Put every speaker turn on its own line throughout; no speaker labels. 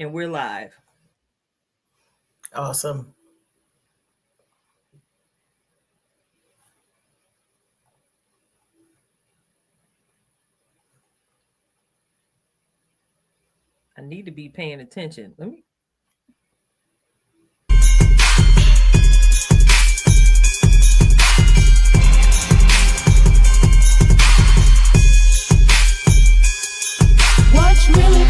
And we're live.
Awesome.
I need to be paying attention. Let me.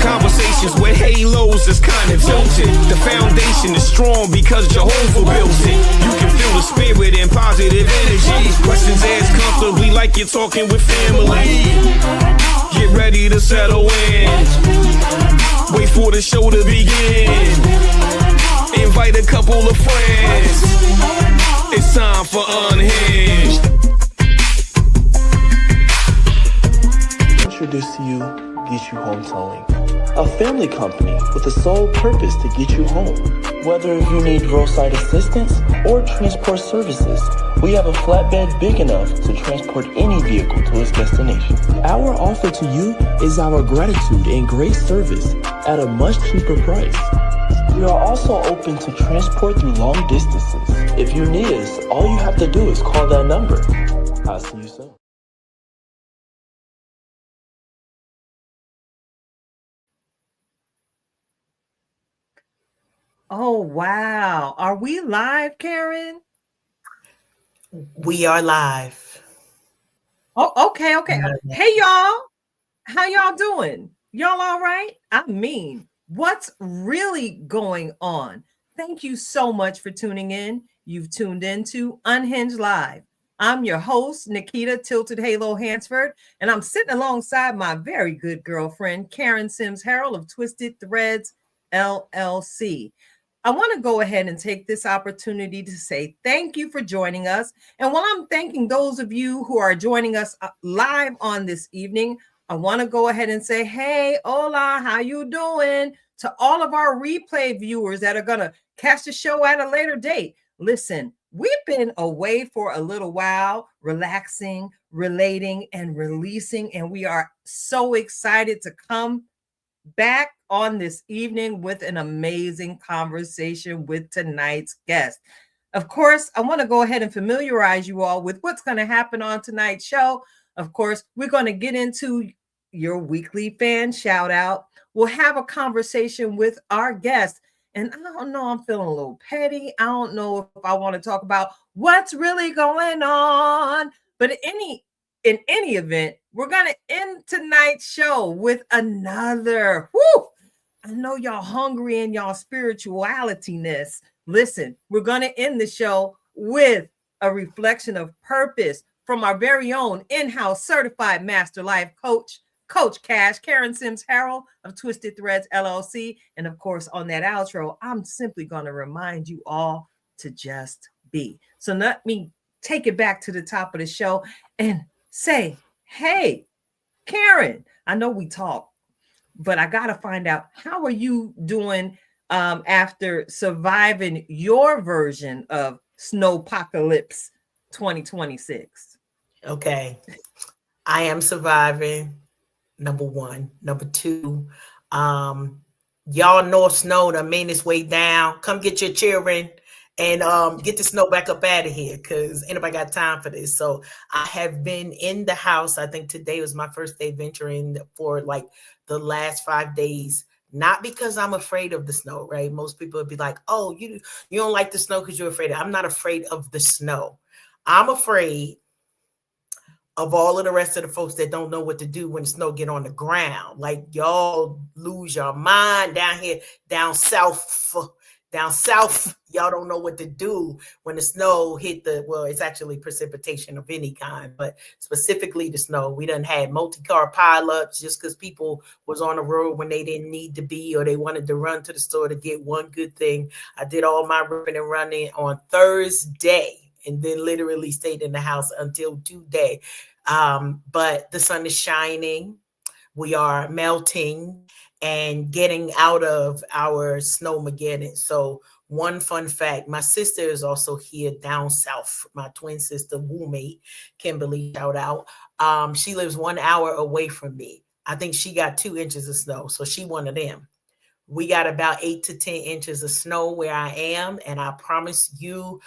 Conversations with halos is kind of tilted. The foundation is strong because Jehovah built it. You can feel the spirit and positive energy. Questions asked comfortably like you're talking with family. Get ready to settle in. Wait for the show to begin. Invite a couple of friends. It's time for Unhinged.
Introduce to you Get You Home Towing, a family company with the sole purpose to get you home. Whether you need roadside assistance or transport services, we have a flatbed big enough to transport any vehicle to its destination. Our offer to you is our gratitude and great service at a much cheaper price. We are also open to transport through long distances. If you need us, all you have to do is call that number. I'll see you soon.
Oh, wow. Are we live, Karen?
We are live.
Oh, okay. Hey, y'all. How y'all doing? Y'all all right? I mean, what's really going on? Thank you so much for tuning in. You've tuned into Unhinged Live. I'm your host, Nikita Tilted Halo Hansford, and I'm sitting alongside my very good girlfriend, Karen Sims Harrell of Twisted Threads, LLC. I want to go ahead and take this opportunity to say thank you for joining us. And while I'm thanking those of you who are joining us live on this evening, I want to go ahead and say, hey, hola, how you doing? To all of our replay viewers that are going to catch the show at a later date. Listen, we've been away for a little while, relaxing, relating, and releasing, and we are so excited to come back on this evening with an amazing conversation with tonight's guest. Of course, I want to go ahead and familiarize you all with what's going to happen on tonight's show. Of course, we're going to get into your weekly fan shout out. We'll have a conversation with our guest. And I don't know, I'm feeling a little petty. I don't know if I want to talk about what's really going on. But in any event, we're going to end tonight's show with another. I know y'all hungry in y'all spirituality-ness. Listen, we're going to end the show with a reflection of purpose from our very own in-house certified master life coach, Coach Cash, Karen Sims Harrell of Twisted Threads LLC. And of course, on that outro, I'm simply going to remind you all to just be. So let me take it back to the top of the show and say, hey, Karen, I know we talk, but I got to find out, how are you doing after surviving your version of Snowpocalypse 2026?
Okay. I am surviving. Number one. Number two, y'all know snow done made its way down. Come get your children and get the snow back up out of here, because anybody got time for this. So I have been in the house. I think today was my first day venturing for like the last 5 days. Not because I'm afraid of the snow, right? Most people would be like, oh, you don't like the snow because you're afraid. I'm not afraid of the snow. I'm afraid of all of the rest of the folks that don't know what to do when the snow get on the ground. Like, y'all lose your mind down here, down south, y'all don't know what to do when the snow hit it's actually precipitation of any kind, but specifically the snow. We done had multi-car pileups just because people was on the road when they didn't need to be, or they wanted to run to the store to get one good thing. I did all my ripping and running on Thursday and then literally stayed in the house until today. But the sun is shining. We are melting and getting out of our snowmageddon. So one fun fact, my sister is also here down south. My twin sister, Woolmate, Kimberly, shout out. She lives 1 hour away from me. I think she got 2 inches of snow. So she one of them. We got about 8 to 10 inches of snow where I am, and I promise you,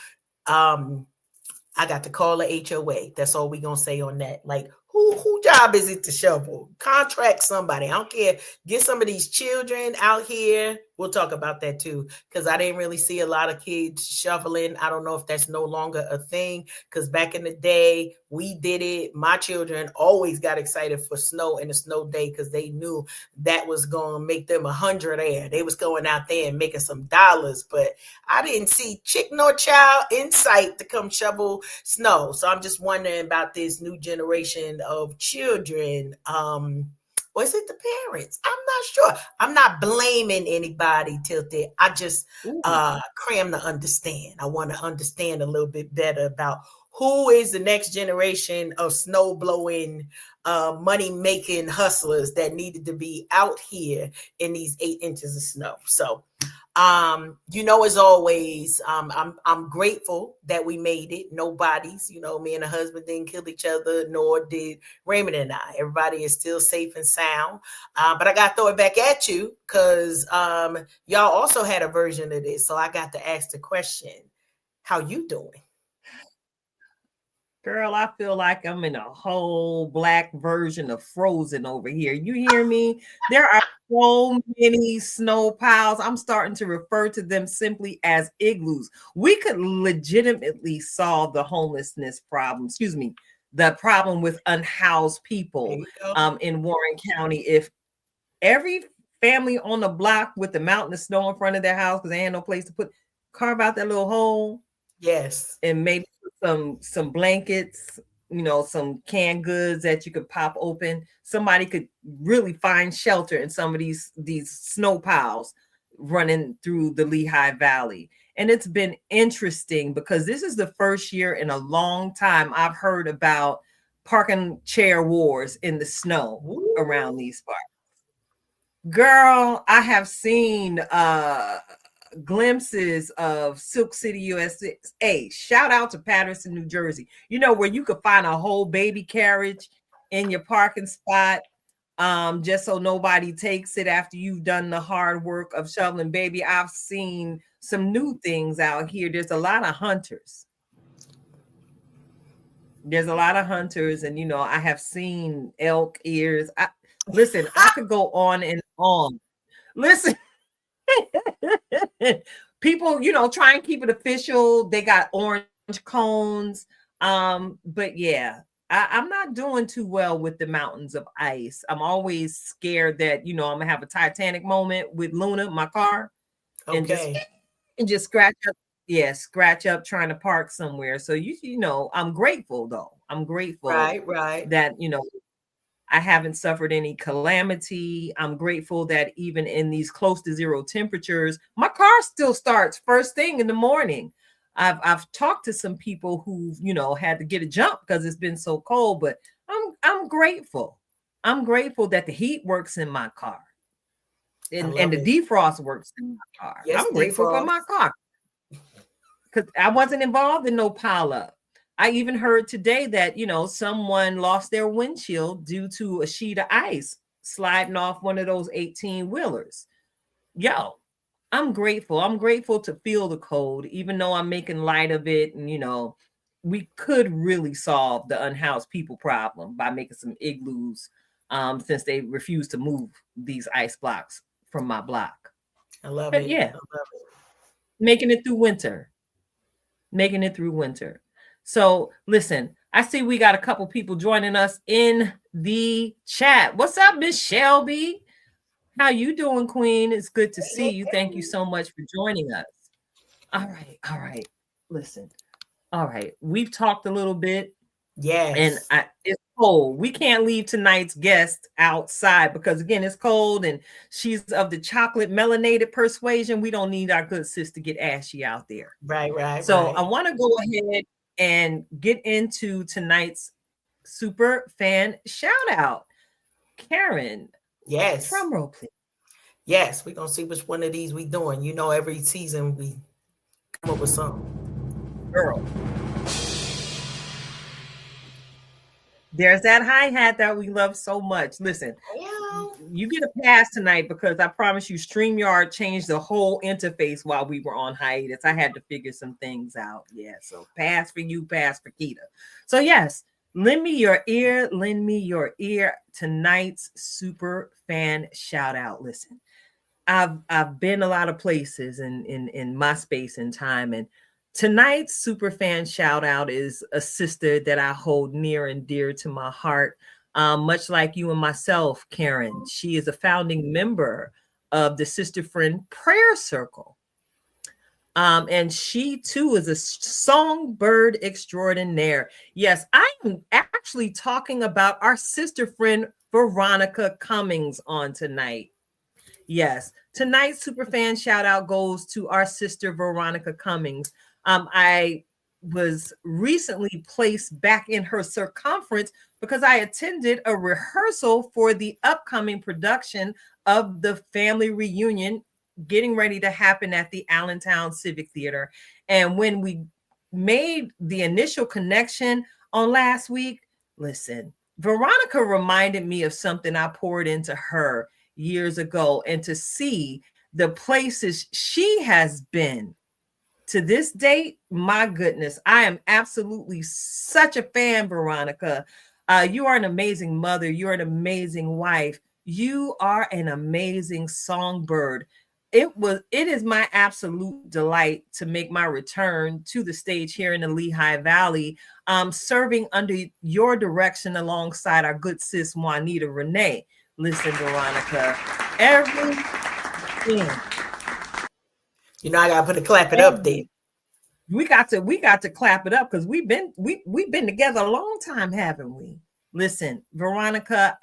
I got to call a HOA. That's all we gonna say on that. Like, who job is it to shovel? Contract somebody. I don't care. Get some of these children out here. We'll talk about that too, because I didn't really see a lot of kids shoveling. I don't know if that's no longer a thing, because back in the day, we did it. My children always got excited for snow and a snow day because they knew that was going to make them 100 air. They was going out there and making some dollars, but I didn't see chick nor child in sight to come shovel snow. So I'm just wondering about this new generation of children. Or is it the parents? I'm not sure. I'm not blaming anybody, Tilted. I just cram to understand. I want to understand a little bit better about who is the next generation of snow blowing, money making hustlers that needed to be out here in these 8 inches of snow. So, as always, I'm grateful that we made it. Nobody's, me and the husband didn't kill each other, nor did Raymond and I. Everybody is still safe and sound. But I got to throw it back at you because y'all also had a version of this. So I got to ask the question, how you doing?
Girl, I feel like I'm in a whole black version of Frozen over here. You hear me? There are so many snow piles. I'm starting to refer to them simply as igloos. We could legitimately solve the homelessness problem. Excuse me, the problem with unhoused people in Warren County if every family on the block with the mountain of snow in front of their house because they had no place to carve out that little hole.
Yes.
And maybe some blankets, some canned goods that you could pop open. Somebody could really find shelter in some of these snow piles running through the Lehigh Valley. And it's been interesting because this is the first year in a long time I've heard about parking chair wars in the snow around these parks. Girl, I have seen glimpses of Silk City, USA. Shout out to Patterson, New Jersey. Where you could find a whole baby carriage in your parking spot, just so nobody takes it after you've done the hard work of shoveling. Baby, I've seen some new things out here. There's a lot of hunters. And I have seen elk ears. Listen, I could go on and on. Listen. People, try and keep it official. They got orange cones. But yeah, I'm not doing too well with the mountains of ice. I'm always scared that, I'm gonna have a Titanic moment with Luna, my car, and just scratch up. Yeah, scratch up trying to park somewhere. So I'm grateful though. I'm grateful
right.
that, I haven't suffered any calamity. I'm grateful that even in these close to zero temperatures, my car still starts first thing in the morning. I've talked to some people who, had to get a jump because it's been so cold, but I'm grateful. I'm grateful that the heat works in my car and the defrost works in my car.
Yes,
I'm grateful for my car because I wasn't involved in no pileup. I even heard today that, someone lost their windshield due to a sheet of ice sliding off one of those 18-wheelers. Yo, I'm grateful. I'm grateful to feel the cold, even though I'm making light of it. And, we could really solve the unhoused people problem by making some igloos since they refuse to move these ice blocks from my block.
I love it.
Yeah, making it through winter. So listen, I see we got a couple people joining us in the chat. What's up, Miss Shelby? How you doing, Queen? It's good to see you. Thank you so much for joining us. All right. Listen. All right. We've talked a little bit.
Yes.
And it's cold. We can't leave tonight's guest outside because, again, it's cold and she's of the chocolate melanated persuasion. We don't need our good sis to get ashy out there.
Right.
So I want to go ahead and get into tonight's super fan shout out. Karen.
Yes.
Drum roll, please.
Yes, we're gonna see which one of these we doing. Every season we come up with something.
Girl. There's that hi-hat that we love so much. Listen, you get a pass tonight because I promise you, StreamYard changed the whole interface while we were on hiatus. I had to figure some things out. Yeah, so pass for you, pass for Keita. So yes, lend me your ear, lend me your ear. Tonight's super fan shout out. Listen, I've been a lot of places in my space and time, and tonight's super fan shout out is a sister that I hold near and dear to my heart. Much like you and myself, Karen, she is a founding member of the Sister Friend Prayer Circle. And she too is a songbird extraordinaire. Yes, I'm actually talking about our sister friend Veronica Cummings on tonight. Yes, tonight's superfan shout out goes to our sister Veronica Cummings. I was recently placed back in her circumference because I attended a rehearsal for the upcoming production of the family reunion getting ready to happen at the Allentown Civic Theater. And when we made the initial connection on last week, listen, Veronica reminded me of something I poured into her years ago, and to see the places she has been to this date, my goodness, I am absolutely such a fan, Veronica. You are an amazing mother. You're an amazing wife. You are an amazing songbird. It is my absolute delight to make my return to the stage here in the Lehigh Valley, serving under your direction alongside our good sis Juanita Renee. Listen, Veronica, everything.
You know, I gotta put a clap it up there.
We got to clap it up because we've been together a long time, haven't we? Listen, Veronica,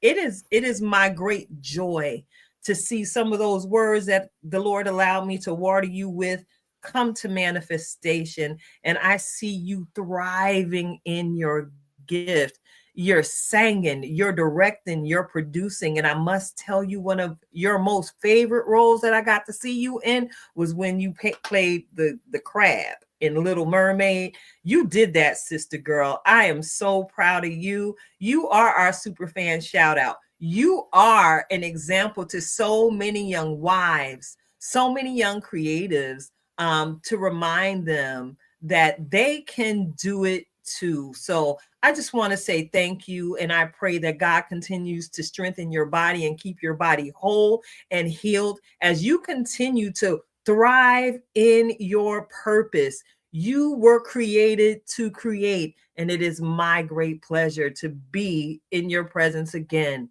it is my great joy to see some of those words that the Lord allowed me to water you with come to manifestation, and I see you thriving in your gift. You're singing, you're directing, you're producing. And I must tell you, one of your most favorite roles that I got to see you in was when you played the crab in Little Mermaid. You did that, sister girl. I am so proud of you. You are our super fan shout out. You are an example to so many young wives, so many young creatives, to remind them that they can do it too. So I just want to say thank you. And I pray that God continues to strengthen your body and keep your body whole and healed as you continue to thrive in your purpose. You were created to create, and it is my great pleasure to be in your presence again,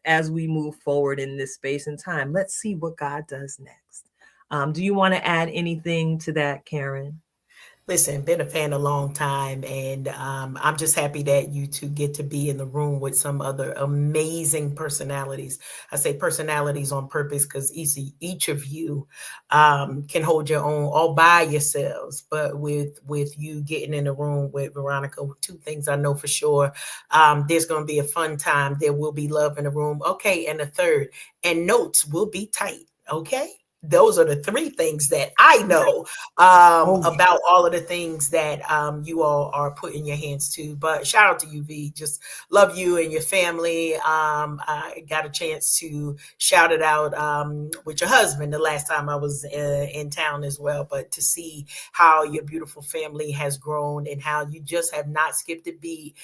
as we move forward in this space and time. Let's see what God does next. Do you want to add anything to that, Karen?
Listen, been a fan a long time, and I'm just happy that you two get to be in the room with some other amazing personalities. I say personalities on purpose because each of you can hold your own all by yourselves. But with you getting in the room with Veronica, two things I know for sure. There's going to be a fun time. There will be love in the room. Okay, and the third, and notes will be tight. Okay. Those are the three things that I know about all of the things that you all are putting your hands to. But shout out to you, V. Just love you and your family. I got a chance to shout it out with your husband the last time I was in town as well. But to see how your beautiful family has grown and how you just have not skipped a beat,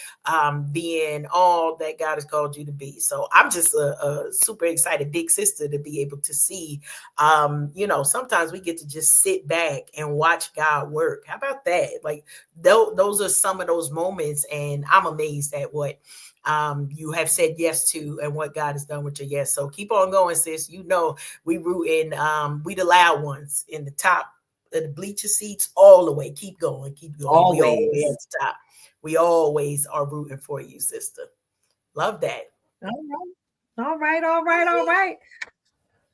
being all that God has called you to be. So I'm just a super excited big sister to be able to see. Sometimes we get to just sit back and watch God work. How about that? Like those are some of those moments, and I'm amazed at what you have said yes to and what God has done with your yes. So keep on going, sis. We rooting, we the loud ones in the top of the bleacher seats all the way. Keep going.
Always.
We always at the top. We always are rooting for you, sister. Love that.
All right.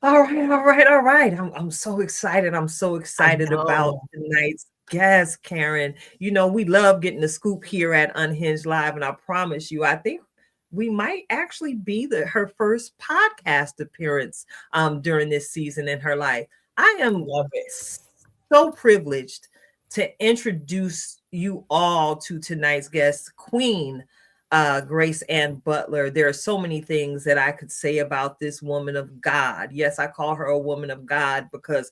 I'm so excited. I'm so excited about tonight's guest, Karen. We love getting the scoop here at Unhinged Live, and I promise you, I think we might actually be her first podcast appearance during this season in her life. I am so privileged to introduce you all to tonight's guest, Queen GraceAnn Butler. There are so many things that I could say about this woman of God. Yes, I call her a woman of God because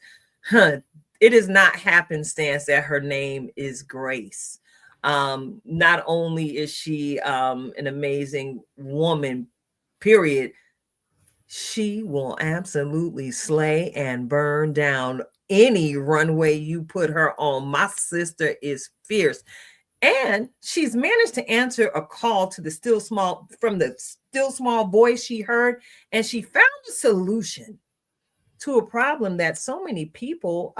it is not happenstance that her name is Grace. Not only is she an amazing woman, period, she will absolutely slay and burn down any runway you put her on. My sister is fierce. And she's managed to answer a call to the still small voice she heard, and she found a solution to a problem that so many people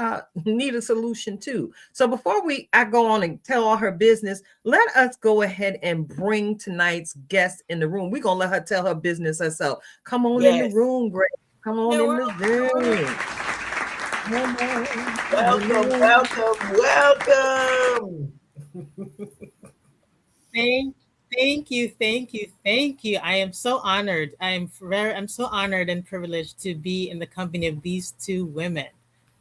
need a solution to. So before I go on and tell all her business, let us go ahead and bring tonight's guest in the room. We're gonna let her tell her business herself. Come on in the room, Grace. Come on in the room.
Welcome.
Thank you. I am so honored. I'm so honored and privileged to be in the company of these two women.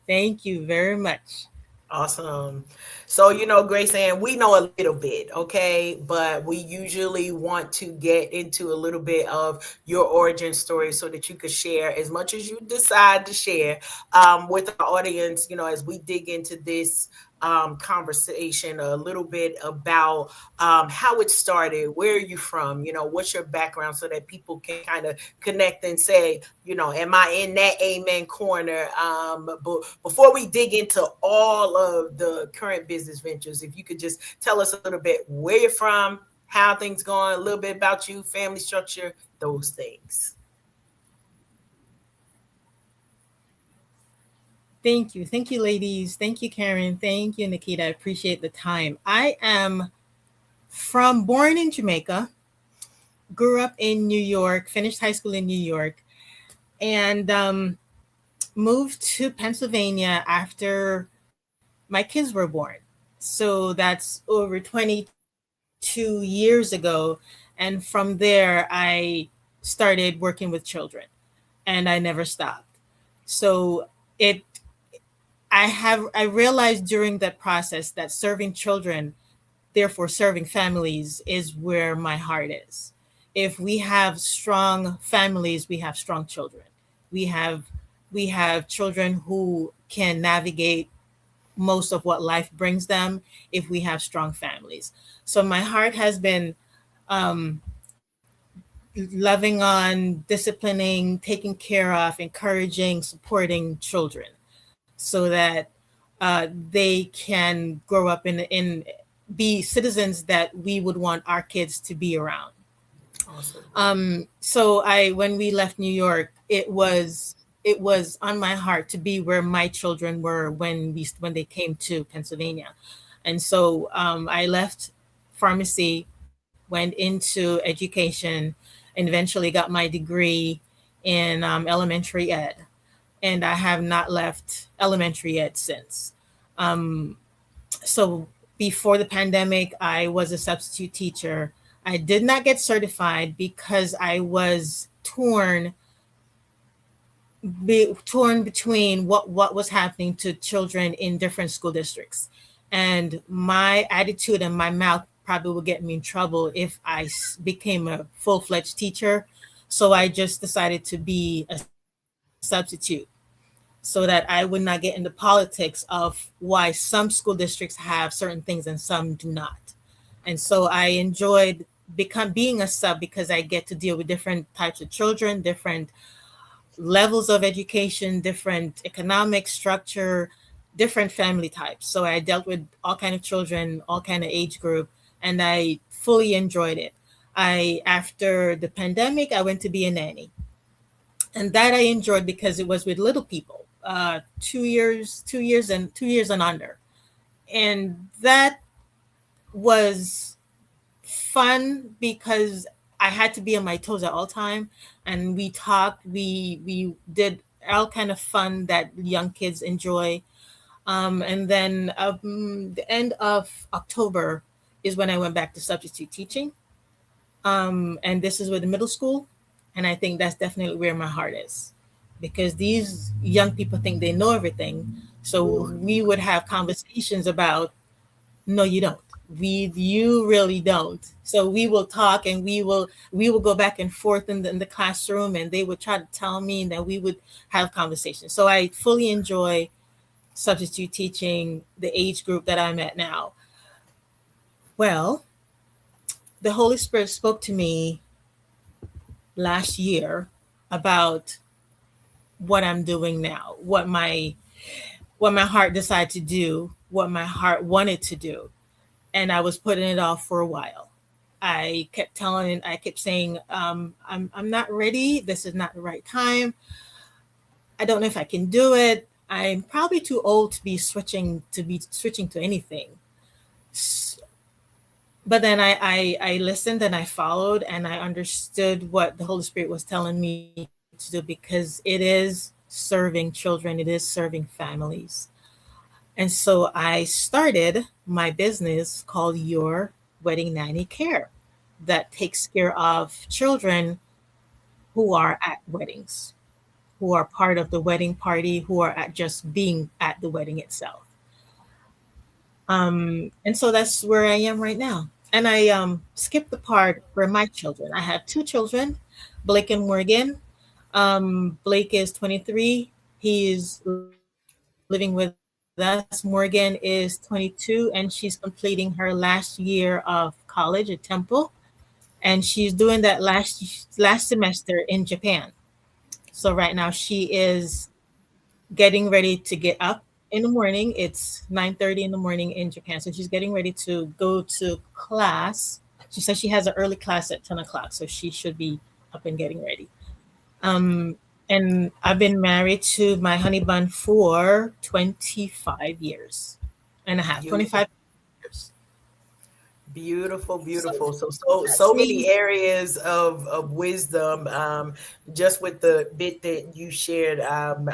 Thank you very much.
Awesome. So, GraceAnn, we know a little bit, okay? But we usually want to get into a little bit of your origin story so that you could share as much as you decide to share with our audience, as we dig into this conversation, a little bit about how it started, where are you from, what's your background, so that people can kind of connect and say, am I in that amen corner? But before we dig into all of the current business ventures, if you could just tell us a little bit where you're from, how things going, a little bit about you, family structure, those things.
Thank you, ladies. Thank you, Karen. Thank you, Nikita. I appreciate the time. I am born in Jamaica, grew up in New York, finished high school in New York, and moved to Pennsylvania after my kids were born. So that's over 22 years ago. And from there, I started working with children, and I never stopped. So I realized during that process that serving children, therefore serving families, is where my heart is. If we have strong families, we have strong children. We have children who can navigate most of what life brings them if we have strong families. So my heart has been loving on, disciplining, taking care of, encouraging, supporting children, so that they can grow up and be citizens that we would want our kids to be around. Awesome. So when we left New York, it was on my heart to be where my children were when they came to Pennsylvania. And so I left pharmacy, went into education, and eventually got my degree in elementary ed. And I have not left elementary ed since. So before the pandemic, I was a substitute teacher. I did not get certified because I was torn between what was happening to children in different school districts. And my attitude and my mouth probably would get me in trouble if I became a full-fledged teacher. So I just decided to be a substitute, so that I would not get into politics of why some school districts have certain things and some do not. And so I enjoyed being a sub because I get to deal with different types of children, different levels of education, different economic structure, different family types. So I dealt with all kind of children, all kind of age group, and I fully enjoyed it. After the pandemic, I went to be a nanny. And that I enjoyed because it was with little people, 2 years and under. And that was fun because I had to be on my toes at all time. And we talked, we did all kind of fun that young kids enjoy. And then the end of October is when I went back to substitute teaching. And this is with the middle school. And I think that's definitely where my heart is, because these young people think they know everything. So we would have conversations about, no, you don't. you really don't. So we will talk, and we will go back and forth in the classroom, and they would try to tell me, and then we would have conversations. So I fully enjoy substitute teaching the age group that I'm at now. Well, the Holy Spirit spoke to me last year about what I'm doing now, what my heart decided to do, what my heart wanted to do. And I was putting it off for a while. I kept saying, I'm not ready. This is not the right time. I don't know if I can do it. I'm probably too old to be switching to anything. But then I listened and I followed, and I understood what the Holy Spirit was telling me to do, because it is serving children, it is serving families. And so I started my business called Your Wedding Nanny Care, that takes care of children who are at weddings, who are part of the wedding party, who are at just being at the wedding itself. And so that's where I am right now. And I skipped the part for my children. I have two children, Blake and Morgan. Blake is 23. He's living with us. Morgan is 22, and she's completing her last year of college at Temple. And she's doing that last semester in Japan. So right now she is getting ready to get up in the morning. It's 9:30 in the morning in Japan. So she's getting ready to go to class. She says she has an early class at 10 o'clock. So she should be up and getting ready. And I've been married to my honey bun for 25 years and a half, 25 years.
Beautiful, beautiful. So many areas of wisdom. Just with the bit that you shared, I'm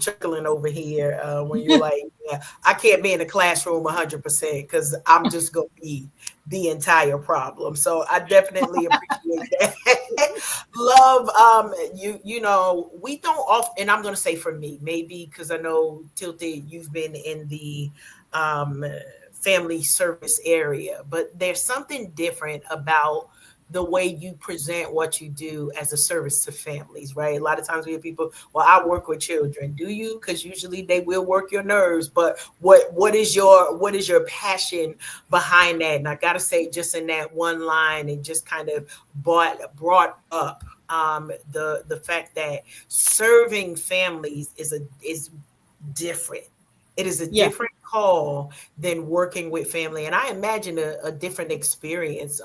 chuckling over here when you're like, yeah, I can't be in the classroom 100% because I'm just gonna be the entire problem. So I definitely appreciate that. Love, you know, we don't often, and I'm gonna say for me, maybe because I know Tilted, you've been in the family service area, but there's something different about the way you present what you do as a service to families, right? A lot of times we have people, well, I work with children. Do you? Because usually they will work your nerves. But what is your passion behind that? And I gotta say, just in that one line, and just kind of brought up the fact that serving families is different. It is a different call than working with family. And I imagine a different experience.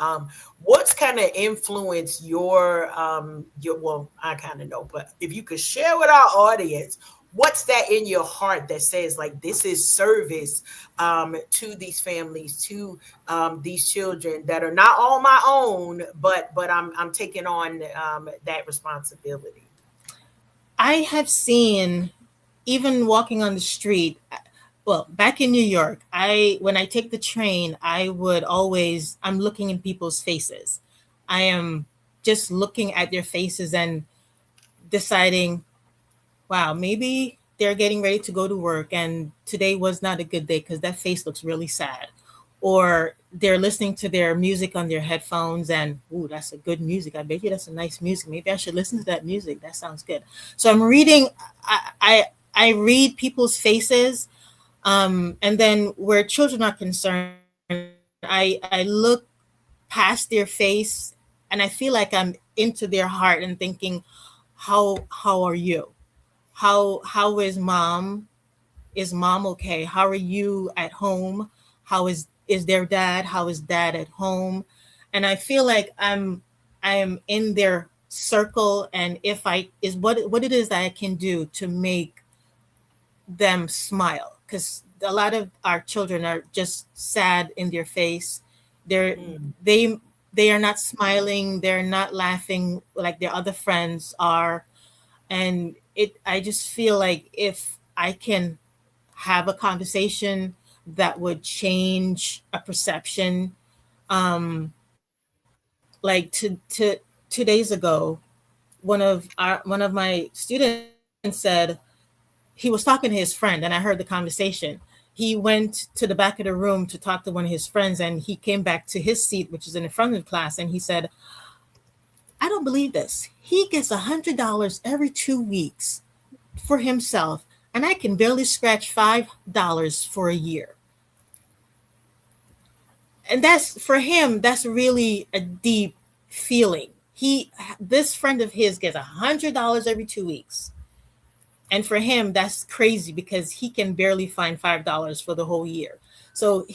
What's kind of influenced your, well, I kind of know, but if you could share with our audience, what's that in your heart that says like, this is service to these families, to these children that are not all my own, but I'm taking on that responsibility.
I have seen, even walking on the street, well, back in New York, when I take the train, I'm looking in people's faces. I am just looking at their faces and deciding, wow, maybe they're getting ready to go to work and today was not a good day because that face looks really sad. Or they're listening to their music on their headphones and, ooh, that's a good music. I bet you that's a nice music. Maybe I should listen to that music. That sounds good. So I'm reading, I read people's faces, and then where children are concerned, I look past their face and I feel like I'm into their heart and thinking, how are you? How is mom? Is mom okay? How are you at home? How is their dad? How is dad at home? And I feel like I am in their circle, and what it is that I can do to make them smile, because a lot of our children are just sad in their face. They are not smiling, they're not laughing like their other friends are. And I just feel like if I can have a conversation that would change a perception, like 2 days ago, one of my students said, he was talking to his friend, and I heard the conversation. he went to the back of the room to talk to one of his friends, and he came back to his seat, which is in the front of the class, and he said, I don't believe this. He gets $100 every 2 weeks for himself, and I can barely scratch $5 for a year. And that's, for him, that's really a deep feeling. This friend of his gets $100 every 2 weeks. And for him, that's crazy because he can barely find $5 for the whole year. So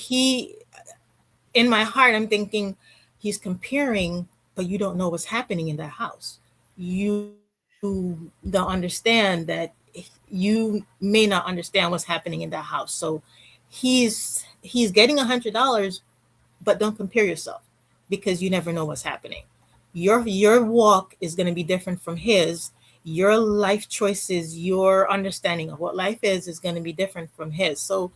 in my heart, I'm thinking he's comparing, but you don't know what's happening in that house. You don't understand that. You may not understand what's happening in that house. So he's getting $100, but don't compare yourself because you never know what's happening. Your walk is going to be different from his. Your life choices, your understanding of what life is going to be different from his. So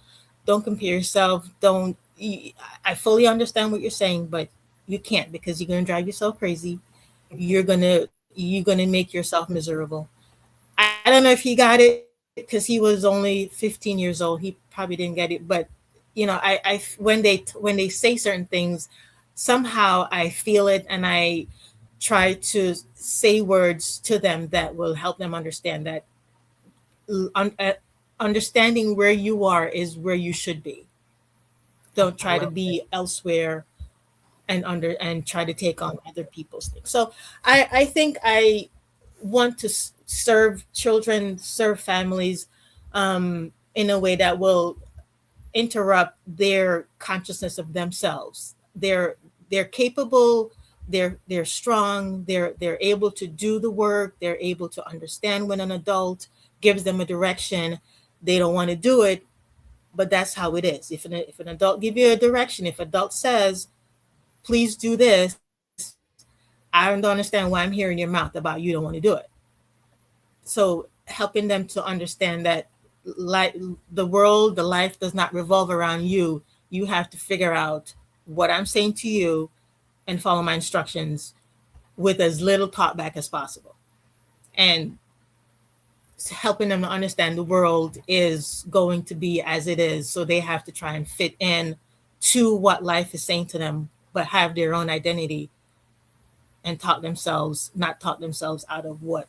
don't compare yourself. I fully understand what you're saying, but you can't, because you're going to drive yourself crazy. You're going to make yourself miserable. I don't know if he got it because he was only 15 years old. He probably didn't get it, but I when they say certain things, somehow I feel it, and I try to say words to them that will help them understand that understanding where you are is where you should be. Don't try to be elsewhere and try to take on other people's things. So I think I want to serve children, serve families in a way that will interrupt their consciousness of themselves. They're capable, they're strong, they're able to do the work, they're able to understand when an adult gives them a direction. They don't want to do it, but that's how it is. If an adult give you a direction, if adult says, please do this, I don't understand why I'm hearing your mouth about you don't want to do it. So helping them to understand that the world, the life does not revolve around you. You have to figure out what I'm saying to you and follow my instructions with as little talkback as possible. And helping them to understand the world is going to be as it is. So they have to try and fit in to what life is saying to them, but have their own identity and not talk themselves out of what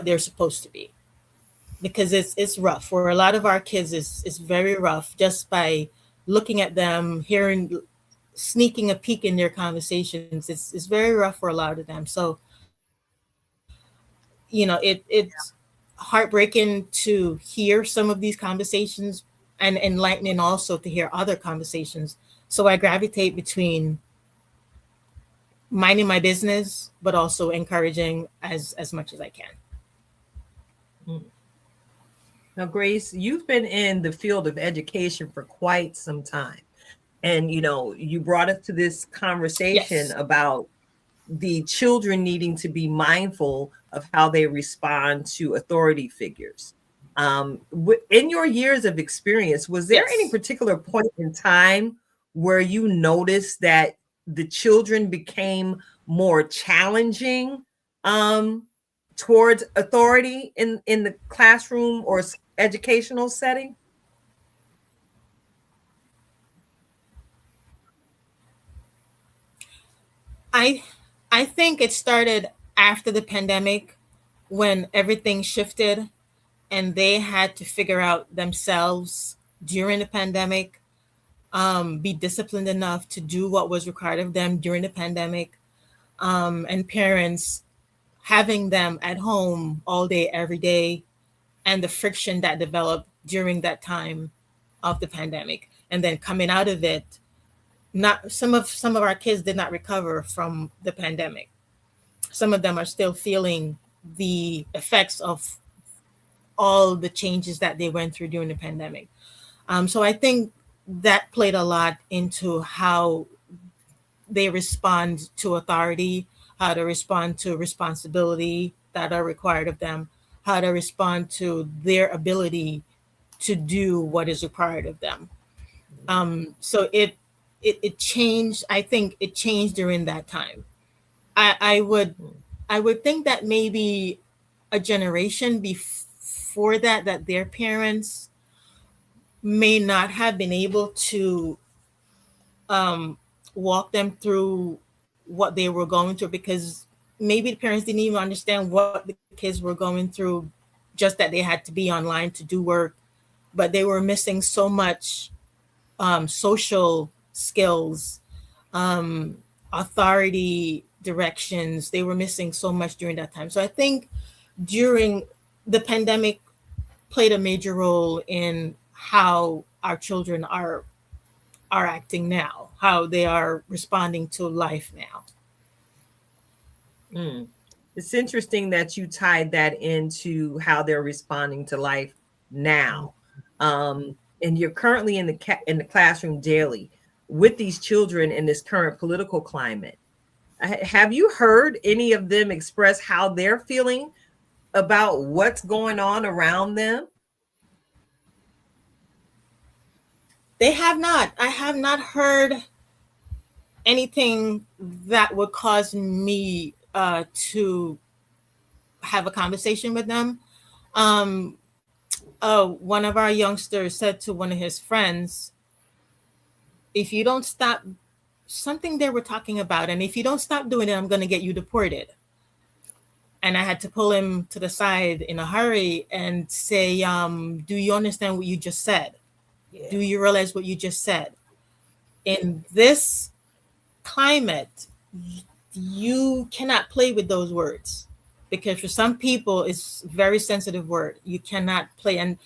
they're supposed to be. Because it's rough for a lot of our kids. It's very rough just by looking at them, sneaking a peek in their conversations. It's very rough for a lot of them. So, it's heartbreaking to hear some of these conversations, and enlightening also to hear other conversations. So I gravitate between minding my business, but also encouraging as much as I can.
Now, Grace, you've been in the field of education for quite some time. And, you brought us to this conversation about the children needing to be mindful of how they respond to authority figures. In your years of experience, was there any particular point in time where you noticed that the children became more challenging towards authority in the classroom or educational setting?
I think it started after the pandemic, when everything shifted and they had to figure out themselves during the pandemic, be disciplined enough to do what was required of them during the pandemic, and parents having them at home all day, every day, and the friction that developed during that time of the pandemic. And then coming out of it, some of our kids did not recover from the pandemic. Some of them are still feeling the effects of all the changes that they went through during the pandemic. So I think that played a lot into how they respond to authority, how to respond to responsibility that are required of them, how to respond to their ability to do what is required of them. So it changed. I think it changed during that time. I would think that maybe a generation before that their parents may not have been able to walk them through what they were going through, because maybe the parents didn't even understand what the kids were going through, just that they had to be online to do work, but they were missing so much social skills, authority, directions. They were missing so much during that time. So I think during the pandemic played a major role in how our children are acting now, how they are responding to life now.
It's interesting that you tied that into how they're responding to life now. And you're currently in the classroom daily with these children in this current political climate. Have you heard any of them express how they're feeling about what's going on around them?
They have not. I have not heard anything that would cause me to have a conversation with them. One of our youngsters said to one of his friends, if you don't stop something they were talking about, and if you don't stop doing it, I'm going to get you deported. And I had to pull him to the side in a hurry and say, do you understand what you just said? Yeah. Do you realize what you just said? In this climate, you cannot play with those words, because for some people it's a very sensitive word. You cannot play. And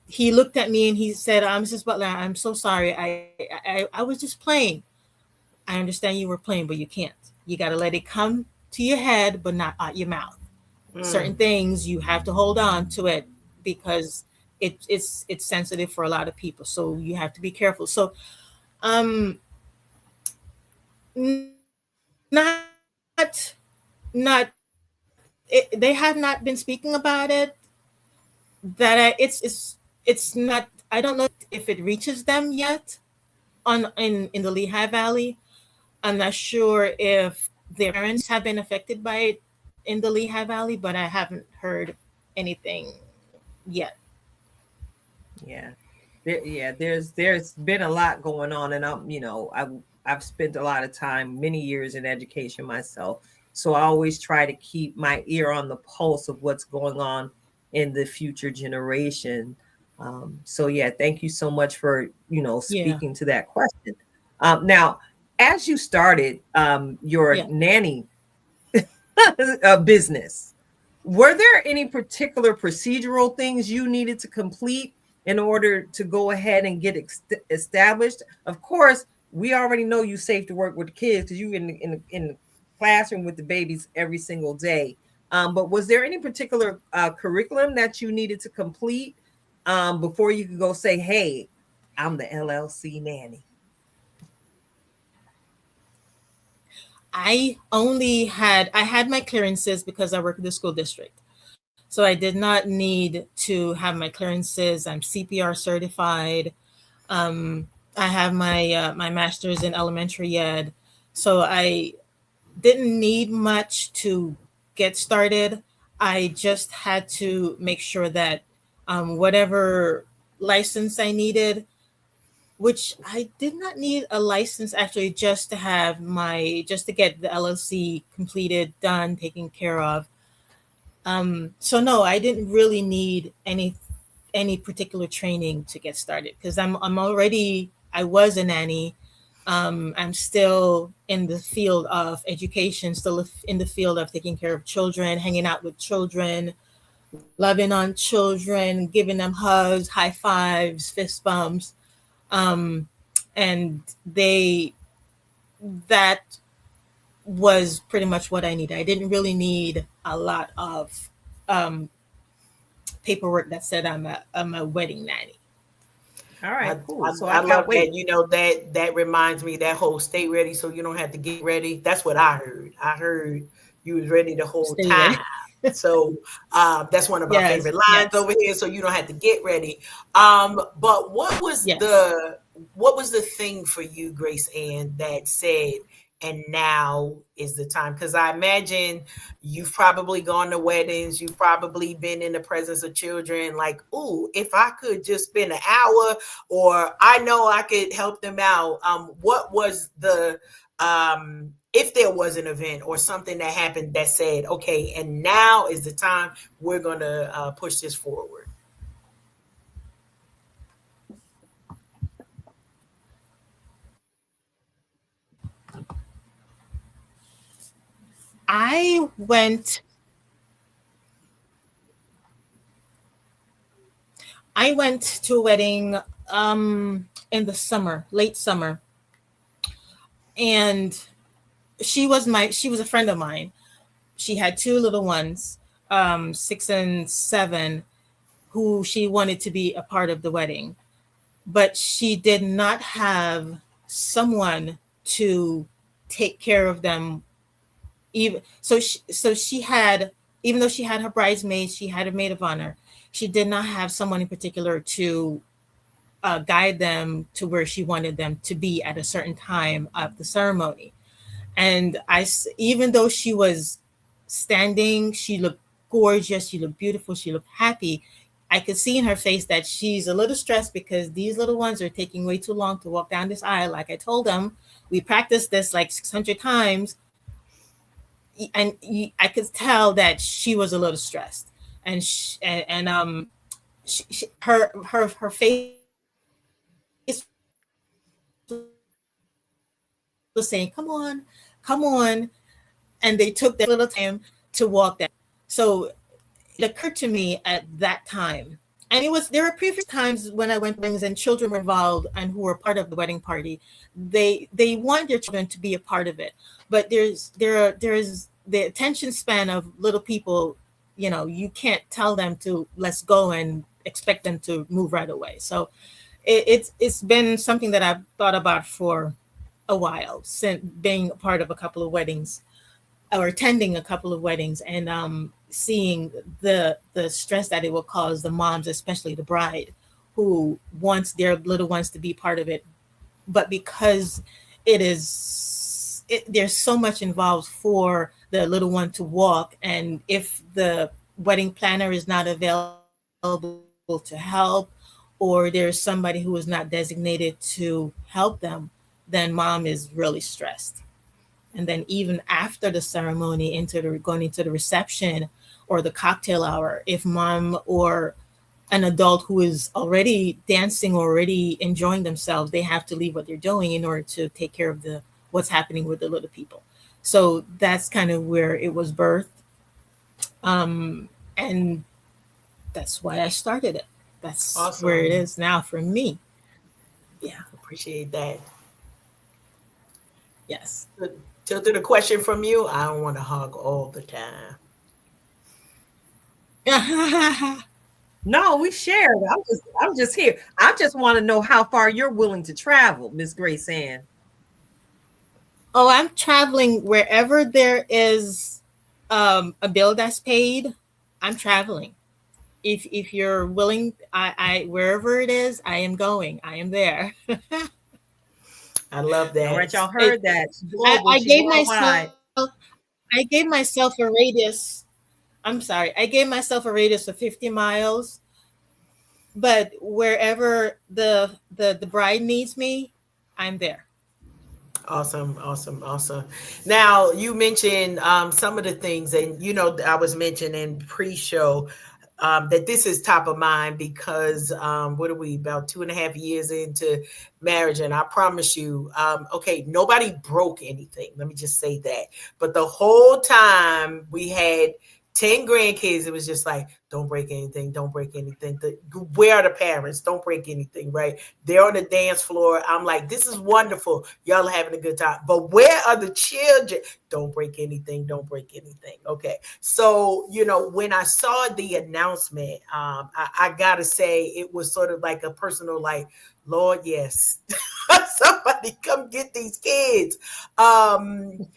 he looked at me and he said, Mrs. Butler, I'm so sorry. I was just playing. I understand you were playing, but you can't. You got to let it come to your head, but not out your mouth. Certain things you have to hold on to it, because it's sensitive for a lot of people. So you have to be careful. So they have not been speaking about it. That it's not. I don't know if it reaches them yet in the Lehigh Valley. I'm not sure if their parents have been affected by it in the Lehigh Valley, but I haven't heard anything yet.
There's been a lot going on, and I've spent a lot of time, many years in education myself, so I always try to keep my ear on the pulse of what's going on in the future generation. Thank you so much for speaking to that question. Now, as you started your nanny business, were there any particular procedural things you needed to complete in order to go ahead and get established? Of course, we already know you safe to work with the kids because you're in the classroom with the babies every single day. But was there any particular curriculum that you needed to complete before you could go say, hey, I'm the LLC nanny?
I had my clearances because I work in the school district. So I did not need to have my clearances. I'm CPR certified. I have my master's in elementary ed. So I didn't need much to get started. I just had to make sure that whatever license I needed, which I did not need a license actually, just to get the LLC completed, done, taken care of. So no, I didn't really need any particular training to get started, because I was a nanny. I'm still in the field of education, still in the field of taking care of children, hanging out with children, loving on children, giving them hugs, high fives, fist bumps. And that was pretty much what I needed. I didn't really need a lot of paperwork that said I'm a wedding nanny.
All right, cool.
So I love that. That reminds me, that whole stay ready so you don't have to get ready. That's what I heard. I heard you was ready the whole time. So that's one of my favorite lines over here. So you don't have to get ready. But what was the thing for you, GraceAnn, that said, and now is the time? Because I imagine you've probably gone to weddings, you've probably been in the presence of children, like, ooh, if I could just spend an hour, or I know I could help them out. What was the if there was an event or something that happened that said, okay, and now is the time we're going to push this forward?
I went to a wedding in the summer, late summer. And she was a friend of mine. She had two little ones, 6 and 7, who she wanted to be a part of the wedding. But she did not have someone to take care of them. Even so she had, even though she had her bridesmaids, she had a maid of honor, she did not have someone in particular to guide them to where she wanted them to be at a certain time of the ceremony. And even though she was standing, she looked gorgeous, she looked beautiful, she looked happy. I could see in her face that she's a little stressed because these little ones are taking way too long to walk down this aisle. Like I told them, we practiced this like 600 times. And I could tell that she was a little stressed, and her face was saying, "Come on," and they took their little time to walk that. So it occurred to me at that time, and there were previous times when I went to weddings and children were involved and who were part of the wedding party. They want their children to be a part of it, but there's the attention span of little people. You know, you can't tell them to let's go and expect them to move right away. So it's been something that I've thought about for a while, since being a part of a couple of weddings or attending a couple of weddings, and seeing the stress that it will cause the moms, especially the bride, who wants their little ones to be part of it. But because there's so much involved for the little one to walk, and if the wedding planner is not available to help, or there's somebody who is not designated to help them, then mom is really stressed. And then even after the ceremony, going into the reception or the cocktail hour, if mom or an adult who is already dancing, already enjoying themselves, they have to leave what they're doing in order to take care of what's happening with the little people. So that's kind of where it was birthed. And that's why I started it. That's awesome. Where it is now for me.
Yeah, appreciate that.
Yes.
To the question from you, I don't want to hug all the time.
No, we shared. I'm just here. I just want to know how far you're willing to travel, Miss GraceAnn.
Oh, I'm traveling wherever there is a bill that's paid. I'm traveling. If you're willing, I wherever it is, I am going. I am there.
I love that.
All right, y'all heard that.
I gave myself a radius. I'm sorry. I gave myself a radius of 50 miles. But wherever the bride needs me, I'm there.
Awesome. Now, you mentioned some of the things, and I was mentioning pre-show that this is top of mind because what are we, about 2.5 years into marriage, and I promise you, okay, nobody broke anything. Let me just say that. But the whole time we had 10 grandkids, it was just like, don't break anything. Where are the parents? Don't break anything, right? They're on the dance floor. I'm like, this is wonderful. Y'all are having a good time. But where are the children? Don't break anything. Okay. So, when I saw the announcement, I got to say it was sort of like a personal, like, Lord, yes, somebody come get these kids. Can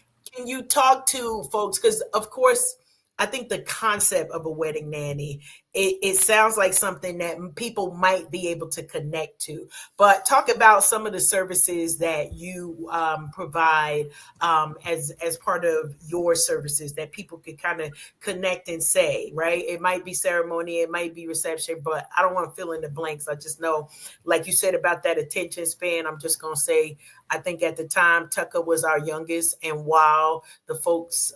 you talk to folks? Because, of course, I think the concept of a wedding nanny it sounds like something that people might be able to connect to. But talk about some of the services that you provide as part of your services that people could kind of connect and say, right? It might be ceremony, it might be reception, but I don't want to fill in the blanks. I just know, like you said about that attention span, I'm just going to say, I think at the time Tucker was our youngest, and while the folks,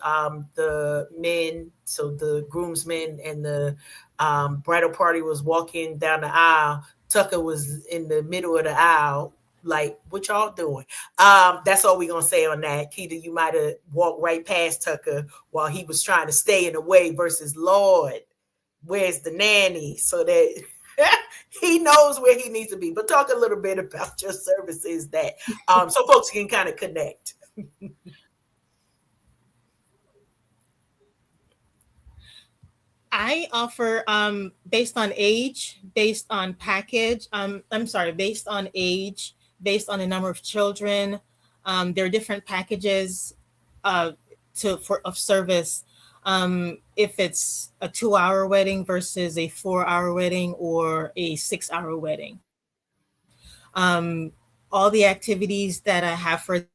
the men, so the groomsmen and the bridal party was walking down the aisle, Tucker was in the middle of the aisle, like, what y'all doing? That's all we're gonna say on that. Keita, you might have walked right past Tucker while he was trying to stay in the way versus, Lord, where's the nanny? So that he knows where he needs to be. But talk a little bit about your services that so folks can kind of connect.
I offer based on age, based on package. Based on age, based on the number of children. There are different packages of service. If it's a 2-hour wedding versus a 4-hour wedding or a 6-hour wedding. All the activities that I have for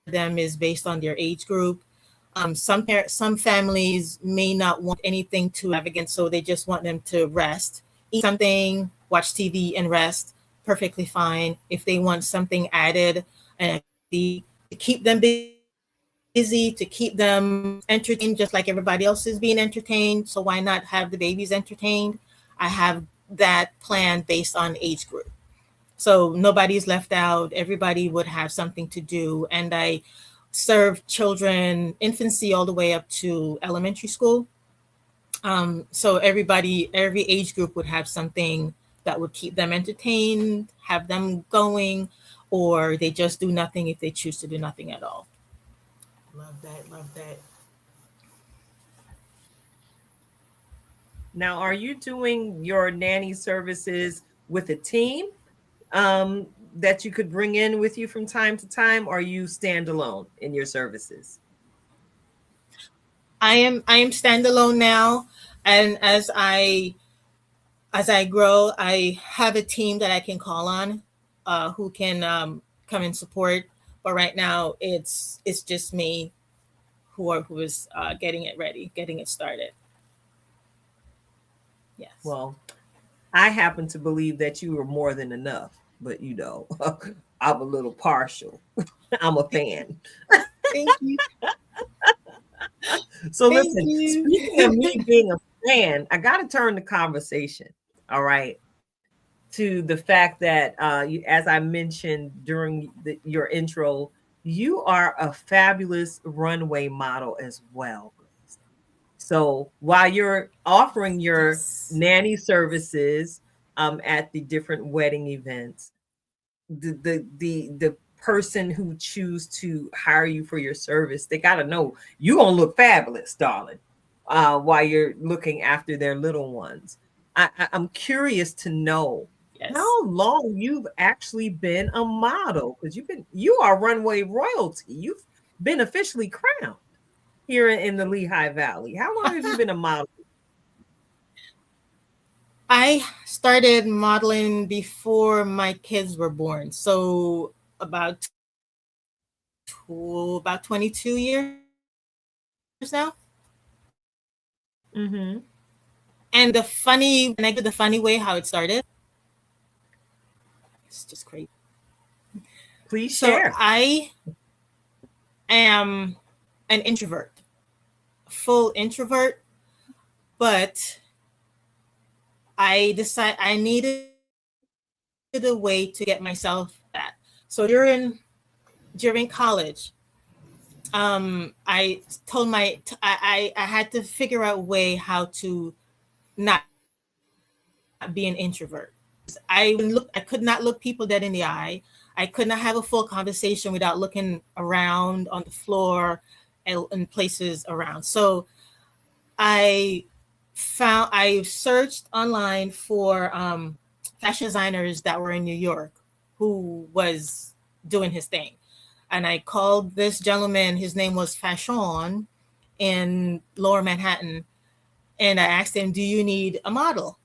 them is based on their age group. Some families may not want anything too extravagant, so they just want them to rest, eat something, watch TV, and rest. Perfectly fine. If they want something added and to keep them busy, to keep them entertained, just like everybody else is being entertained, so why not have the babies entertained? I have that plan based on age group, so nobody's left out. Everybody would have something to do, and I serve children, infancy all the way up to elementary school. So every age group would have something that would keep them entertained, have them going, or they just do nothing if they choose to do nothing at all.
Love that. Love that.
Now, are you doing your nanny services with a team that you could bring in with you from time to time, or are you standalone in your services?
I am standalone now, and as I grow, I have a team that I can call on, who can come and support. But right now, it's just me who is getting it ready, getting it started. Yes.
Well, I happen to believe that you are more than enough, but I'm a little partial. I'm a fan.
Thank you.
So listen, speaking of me being a fan, I got to turn the conversation, all right, to the fact that, as I mentioned during your intro, you are a fabulous runway model as well. So while you're offering your nanny services at the different wedding events, the person who choose to hire you for your service, they got to know you're going to look fabulous, darling, while you're looking after their little ones. I'm curious to know how long you've actually been a model, because you are runway royalty. You've been officially crowned here in the Lehigh Valley. How long have you been a model?
I started modeling before my kids were born, so about 22 years now.
Mm-hmm.
And the funny way how it started, it's just crazy.
Please share.
So I am an introvert, full introvert, but I decided I needed a way to get myself that. So during college, I told I had to figure out a way how to not be an introvert. I could not look people dead in the eye. I could not have a full conversation without looking around on the floor and places around. So I searched online for fashion designers that were in New York who was doing his thing. And I called this gentleman, his name was Fashion, in Lower Manhattan. And I asked him, do you need a model?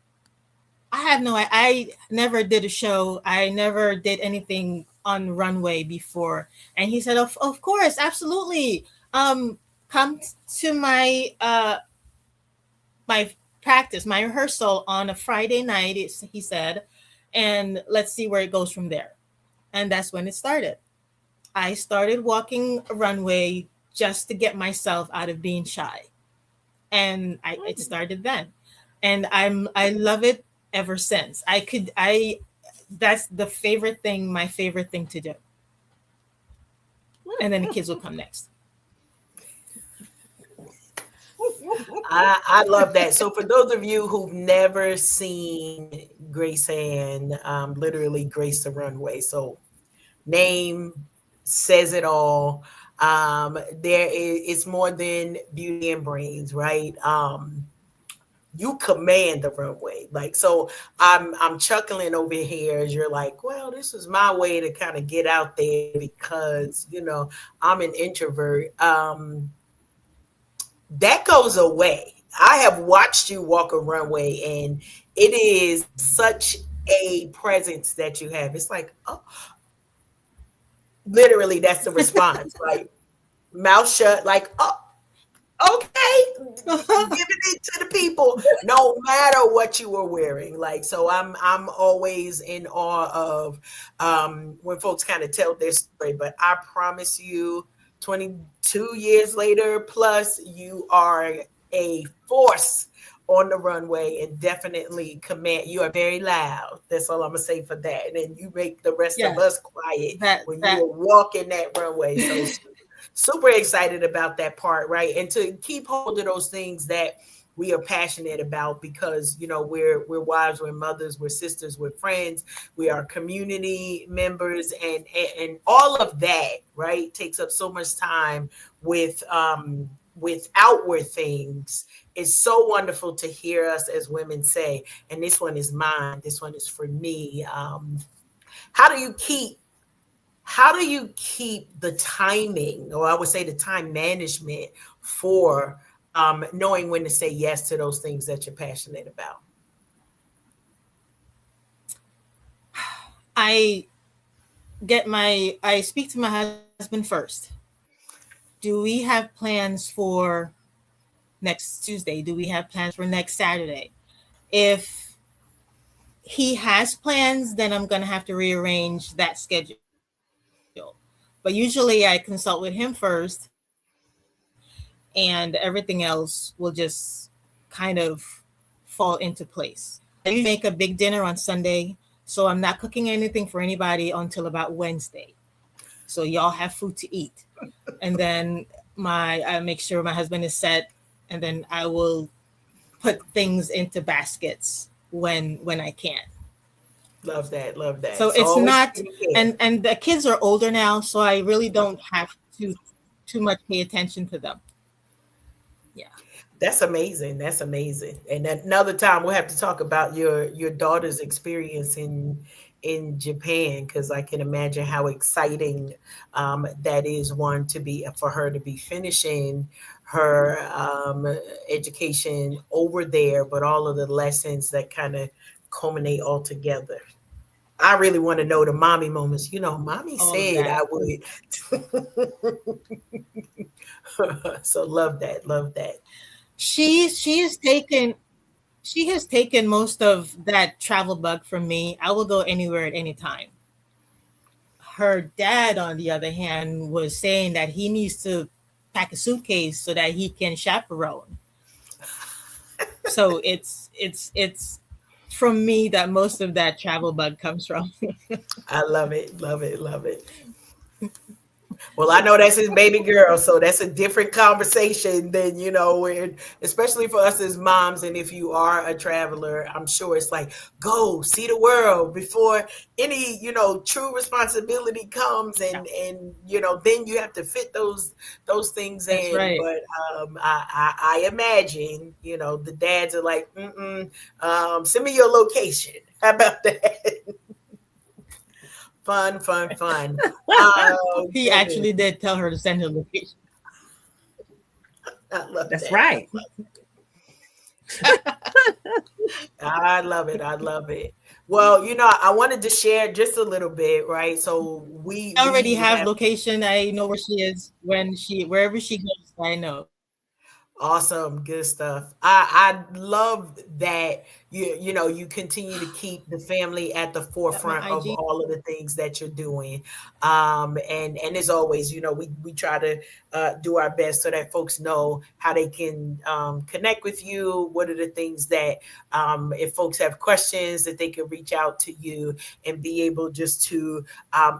I never did a show. I never did anything on runway before. And he said, of course, absolutely. Come to my practice, my rehearsal on a Friday night, he said, and let's see where it goes from there. And that's when it started. I started walking a runway just to get myself out of being shy. And it started then. And I love it ever since. That's my favorite thing to do. And then the kids will come next.
I love that. So for those of you who've never seen GraceAnn, literally Grace the Runway. So name says it all. It's more than beauty and brains, right? You command the runway. Like, so I'm chuckling over here as you're like, well, this is my way to kind of get out there because, you know, I'm an introvert. That goes away. I have watched you walk a runway and it is such a presence that you have. It's like, oh, literally that's the response. Like mouth shut, like, oh, okay, giving it to the people, no matter what you were wearing. Like, so I'm always in awe of when folks kind of tell their story. But I promise you, 22 years later, plus you are a force on the runway and definitely command. You are very loud. That's all I'm gonna say for that. And you make the rest of us quiet when you are walking that runway. So super excited about that part, right? And to keep hold of those things that we are passionate about because, you know, we're wives, we're mothers, we're sisters, we're friends, we are community members, and all of that, right, takes up so much time with outward things. It's so wonderful to hear us as women say, and this one is mine, this one is for me. How do you keep the timing, or I would say the time management for knowing when to say yes to those things that you're passionate about?
I speak to my husband first. Do we have plans for next Tuesday? Do we have plans for next Saturday? If he has plans, then I'm going to have to rearrange that schedule. But usually I consult with him first, and everything else will just kind of fall into place. I usually make a big dinner on Sunday, so I'm not cooking anything for anybody until about Wednesday. So y'all have food to eat. And then I make sure my husband is set, and then I will put things into baskets when I can.
Love that.
So it's not, and the kids are older now, so I really don't have to too much pay attention to them. Yeah.
That's amazing. And another time we'll have to talk about your daughter's experience in Japan, because I can imagine how exciting that is, for her to be finishing her education over there, but all of the lessons that kind of culminate all together. I really want to know the mommy moments. You know, mommy said I would. So love that.
She has taken most of that travel bug from me. I will go anywhere at any time. Her dad, on the other hand, was saying that he needs to pack a suitcase so that he can chaperone. So it's from me that most of that travel bug comes from.
I love it. Well, I know that's his baby girl, so that's a different conversation than, you know, especially for us as moms. And if you are a traveler, I'm sure it's like, go see the world before any, you know, true responsibility comes, and you know, then you have to fit those things
that's
in.
Right.
But I imagine, you know, the dads are like, send me your location. How about that? Fun.
He actually did tell her to send her location.
I love
That's
that.
right.
I love it. I love it. Well, I wanted to share just a little bit, right? So
I already
we
have
have
location. I know where she is wherever she goes. I know.
awesome, good stuff. I love that you continue to keep the family at the
Got my
forefront of
IG.
all of the things that you're doing. And as always, we try to do our best so that folks know how they can connect with you. What are the things that if folks have questions that they can reach out to you and be able just to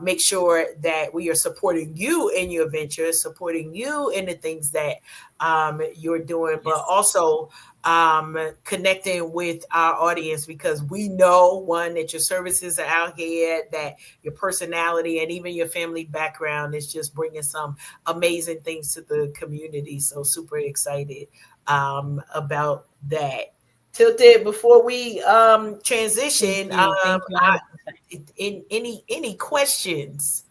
make sure that we are supporting you in your ventures, supporting you in the things that you're doing, but also connecting with our audience, because we know, one, that your services are out here, that your personality and even your family background is just bringing some amazing things to the community. So super excited about that. Tilted, before we transition,
Thank you.
in any questions?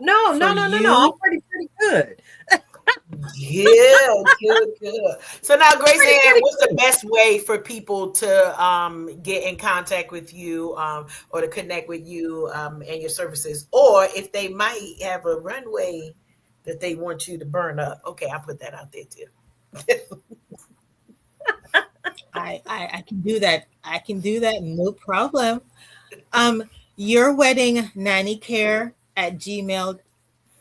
No,
For
no, no, no, no.
you,
I'm pretty good.
Yeah, good. So now, GraceAnn,
Pretty
what's the
good.
best way for people to get in contact with you or to connect with you and your services? Or if they might have a runway that they want you to burn up. Okay, I'll put that out there too.
I can do that. I can do that. No problem. Your wedding nanny care at Gmail,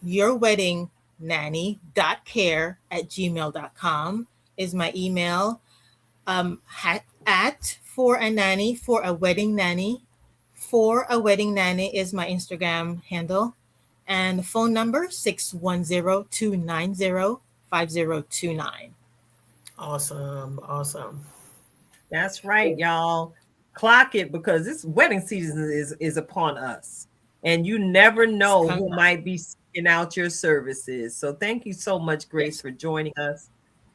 your wedding nanny.care@gmail.com is my email. At for a nanny, for a wedding nanny, for a wedding nanny is my Instagram handle. And the phone number 610-290-5029.
Awesome.
That's right, y'all. Clock it, because this wedding season is upon us, and you never know who might be seeking out your services. So thank you so much, Grace, for joining us.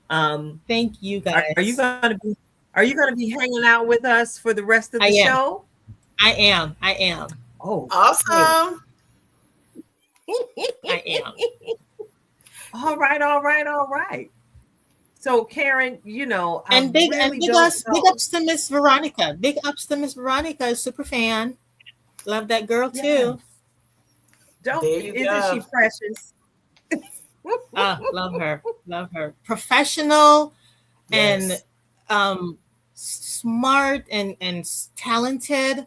Thank you, guys.
Are you gonna be hanging out with us for the rest of the show?
I am.
Oh,
awesome.
I am.
All right. So Karen,
and big ups to Miss Veronica. Big ups to Miss Veronica, super fan. Love that girl too.
Isn't
she precious?
Love her. Professional and smart and talented.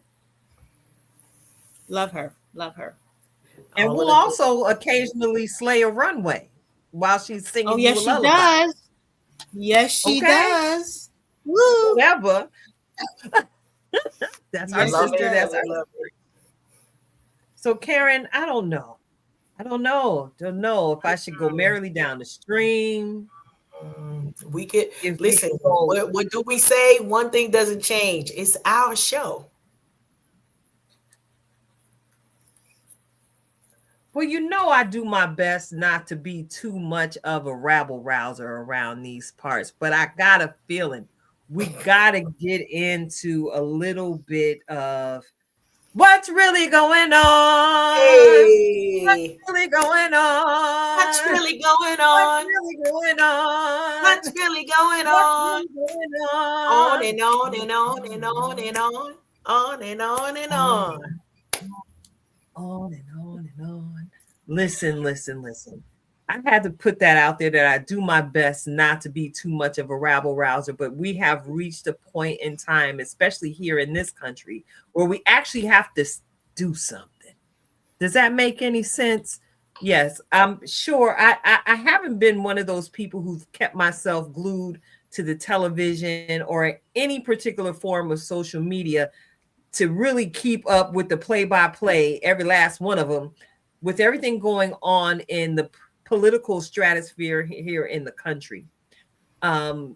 Love her.
And we'll also occasionally slay a runway while she's singing.
Oh, yes, she does. Yes, she does.
Woo! Whatever. That's our sister. That's our sister. So, Karen, I don't know. Don't know if I should go merrily down the stream.
We could listen. What do we say? One thing doesn't change. It's our show.
Well, I do my best not to be too much of a rabble rouser around these parts, but I got a feeling we got to get into a little bit of what's really going on.
Hey.
What's really going on?
What's really going on?
What's really going on?
What's really going on? On and on and on and on and on. On and on and on.
On and on and on. Listen. I had to put that out there, that I do my best not to be too much of a rabble rouser, but we have reached a point in time, especially here in this country, where we actually have to do something. Does that make any sense? Yes, I'm sure. I haven't been one of those people who've kept myself glued to the television or any particular form of social media to really keep up with the play-by-play, every last one of them, with everything going on in the political stratosphere here in the country. Queen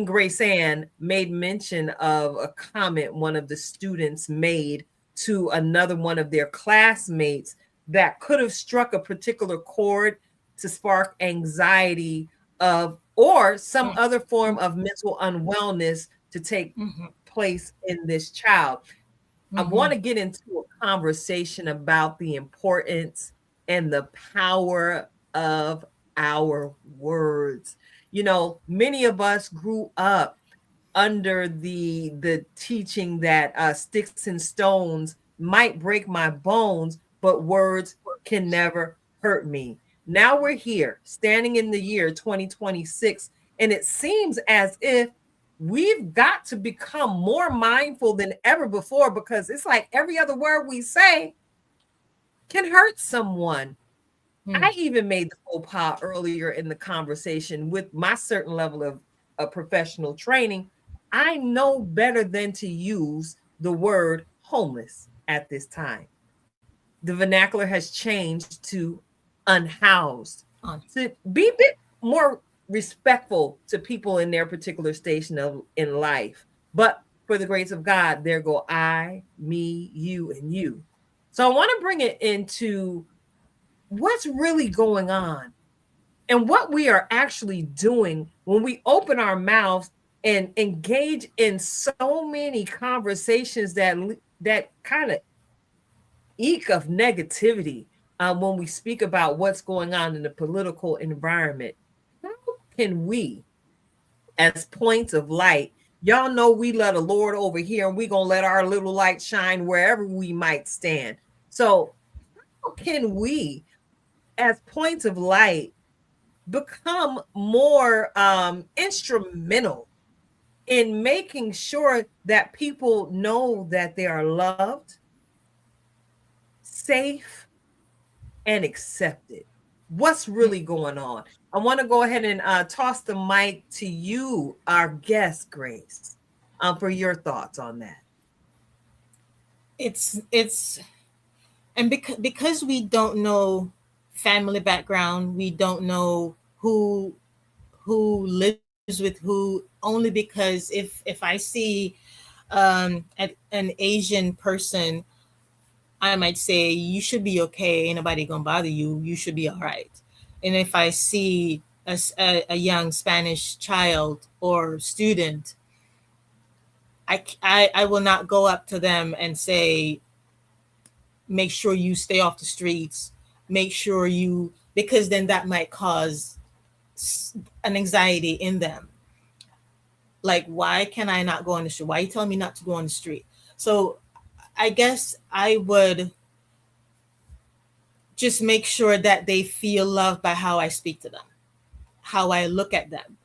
GraceAnn made mention of a comment one of the students made to another one of their classmates that could have struck a particular chord to spark anxiety or some other form of mental unwellness to take place in this child. I want to get into a conversation about the importance and the power of our words. You know, many of us grew up under the teaching that sticks and stones might break my bones, but words can never hurt me. Now we're here, standing in the year 2026, and it seems as if we've got to become more mindful than ever before, because it's like every other word we say can hurt someone. I even made the faux pas earlier in the conversation with my certain level of professional training. I know better than to use the word homeless at this time. The vernacular has changed to unhoused, to be a bit more respectful to people in their particular station in life. But for the grace of God, there go I, me, you, and you. So I want to bring it into what's really going on and what we are actually doing when we open our mouths and engage in so many conversations that kind of eke of negativity when we speak about what's going on in the political environment. How can we, as points of light, y'all know we let a Lord over here, and we're going to let our little light shine wherever we might stand. So how can we, as points of light, become more instrumental in making sure that people know that they are loved, safe, and accepted? What's really going on? I want to go ahead and toss the mic to you, our guest, Grace, for your thoughts on that.
It's and because we don't know family background, we don't know who lives with who, only because if I see an Asian person, I might say you should be okay, ain't nobody gonna bother you, you should be all right. And if I see a young Spanish child or student, I will not go up to them and say, make sure you stay off the streets, make sure you, because then that might cause an anxiety in them. Like, why can I not go on the street? Why are you telling me not to go on the street? So I guess I would just make sure that they feel loved by how I speak to them, how I look at them,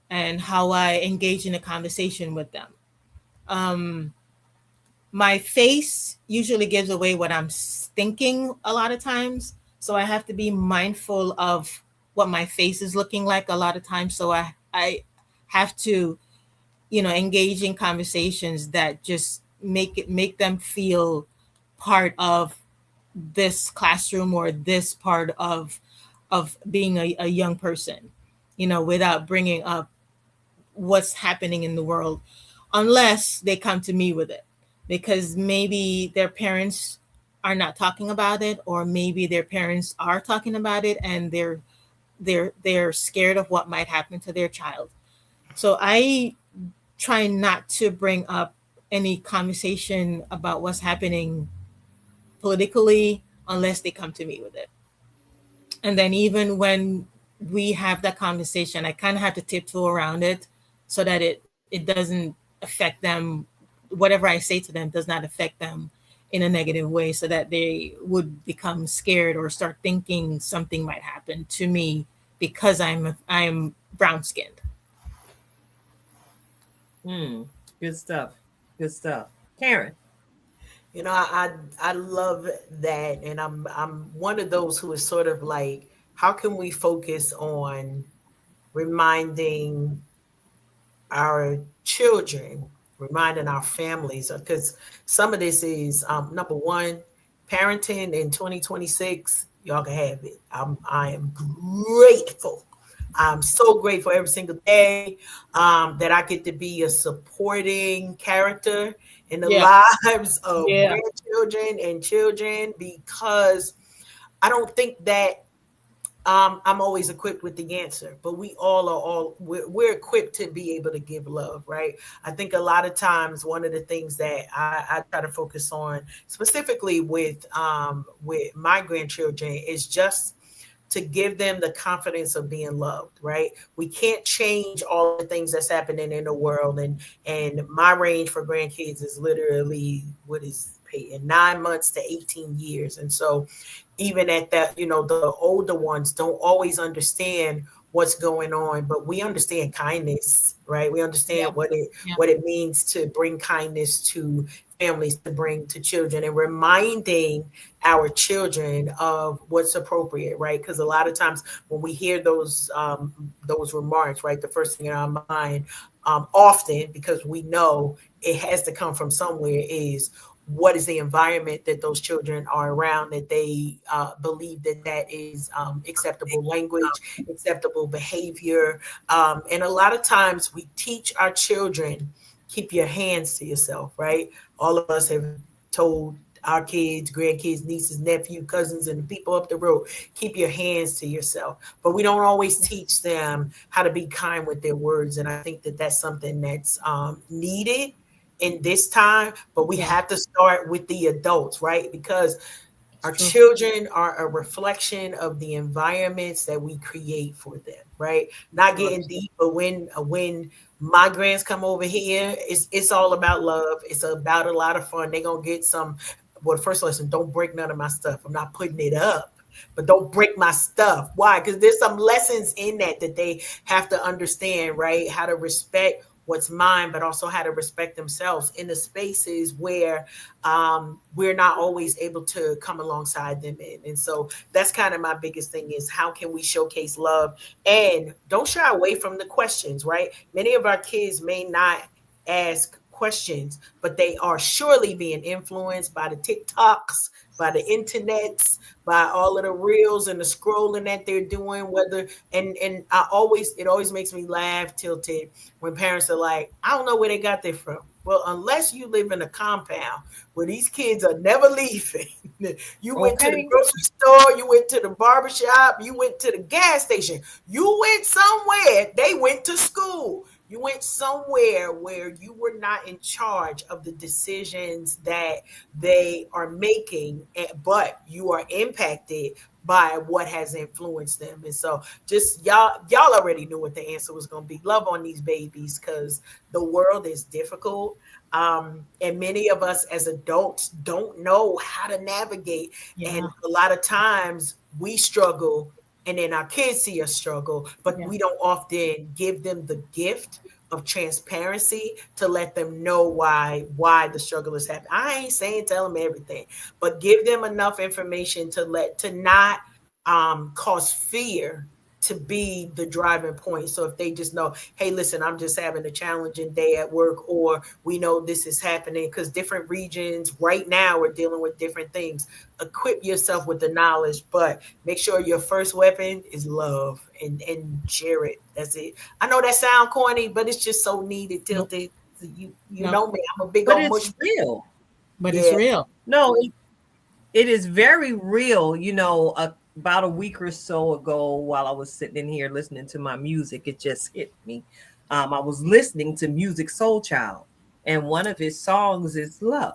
and how I engage in a conversation with them. My face usually gives away what I'm thinking a lot of times. So I have to be mindful of what my face is looking like a lot of times. So I have to, engage in conversations that just make them feel part of this classroom or this part of being a young person, without bringing up what's happening in the world, unless they come to me with it, because maybe their parents are not talking about it, or maybe their parents are talking about it and they're scared of what might happen to their child. So I try not to bring up any conversation about what's happening politically unless they come to me with it. And then even when we have that conversation, I kind of have to tiptoe around it so that it doesn't affect them. Whatever I say to them does not affect them in a negative way, so that they would become scared or start thinking something might happen to me because I'm brown skinned.
Good stuff. Good stuff. Karen.
I love that, and I'm one of those who is sort of like, how can we focus on reminding our children, reminding our families, because some of this is number one, parenting in 2026. Y'all can have it. I am grateful. I'm so grateful every single day that I get to be a supporting character in the lives of grandchildren and children, because I don't think that I'm always equipped with the answer, but we we're equipped to be able to give love, right? I think a lot of times one of the things that I try to focus on specifically with my grandchildren is just to give them the confidence of being loved, right? We can't change all the things that's happening in the world. And my range for grandkids is literally, what is Peyton, 9 months to 18 years. And so even at that, the older ones don't always understand what's going on, but we understand kindness, right? We understand what it means to bring kindness to families, to bring to children, and reminding our children of what's appropriate, right? Because a lot of times when we hear those remarks, right, the first thing in our mind, often, because we know it has to come from somewhere, is what is the environment that those children are around, that they believe that is acceptable language, acceptable behavior. And a lot of times we teach our children, keep your hands to yourself, right? All of us have told our kids, grandkids, nieces, nephews, cousins, and the people up the road, keep your hands to yourself. But we don't always teach them how to be kind with their words. And I think that that's something that's needed in this time, but we have to start with the adults, right? Because our children are a reflection of the environments that we create for them, right? Not getting deep, but when my grands come over here, it's all about love. It's about a lot of fun. They're gonna get some. Well, the first lesson: don't break none of my stuff. I'm not putting it up, but don't break my stuff. Why? Because there's some lessons in that they have to understand, right? How to respect what's mine, but also how to respect themselves in the spaces where we're not always able to come alongside them in. And so that's kind of my biggest thing, is how can we showcase love and don't shy away from the questions, right? Many of our kids may not ask questions, but they are surely being influenced by the TikToks, by the internets, by all of the reels and the scrolling that they're doing, it always makes me laugh, tilted, when parents are like, I don't know where they got that from. Well, unless you live in a compound where these kids are never leaving, you went to the grocery store, you went to the barbershop, you went to the gas station, you went somewhere, they went to school. You went somewhere where you were not in charge of the decisions that they are making, but you are impacted by what has influenced them. And so just y'all already knew what the answer was going to be. Love on these babies, because the world is difficult. And many of us as adults don't know how to navigate. And a lot of times we struggle, and then our kids see us struggle, but we don't often give them the gift of transparency to let them know why the struggle is happening. I ain't saying tell them everything, but give them enough information to not cause fear to be the driving point. So if they just know, hey, listen, I'm just having a challenging day at work, or we know this is happening, because different regions right now are dealing with different things. Equip yourself with the knowledge, but make sure your first weapon is love, and share it. That's it. I know that sound corny, but it's just so needed, tilted. You know me, I'm a big old mush.
Real.
But it's real.
No, it is very real. About a week or so ago, while I was sitting in here listening to my music, it just hit me. I was listening to Music Soul Child, and one of his songs is Love.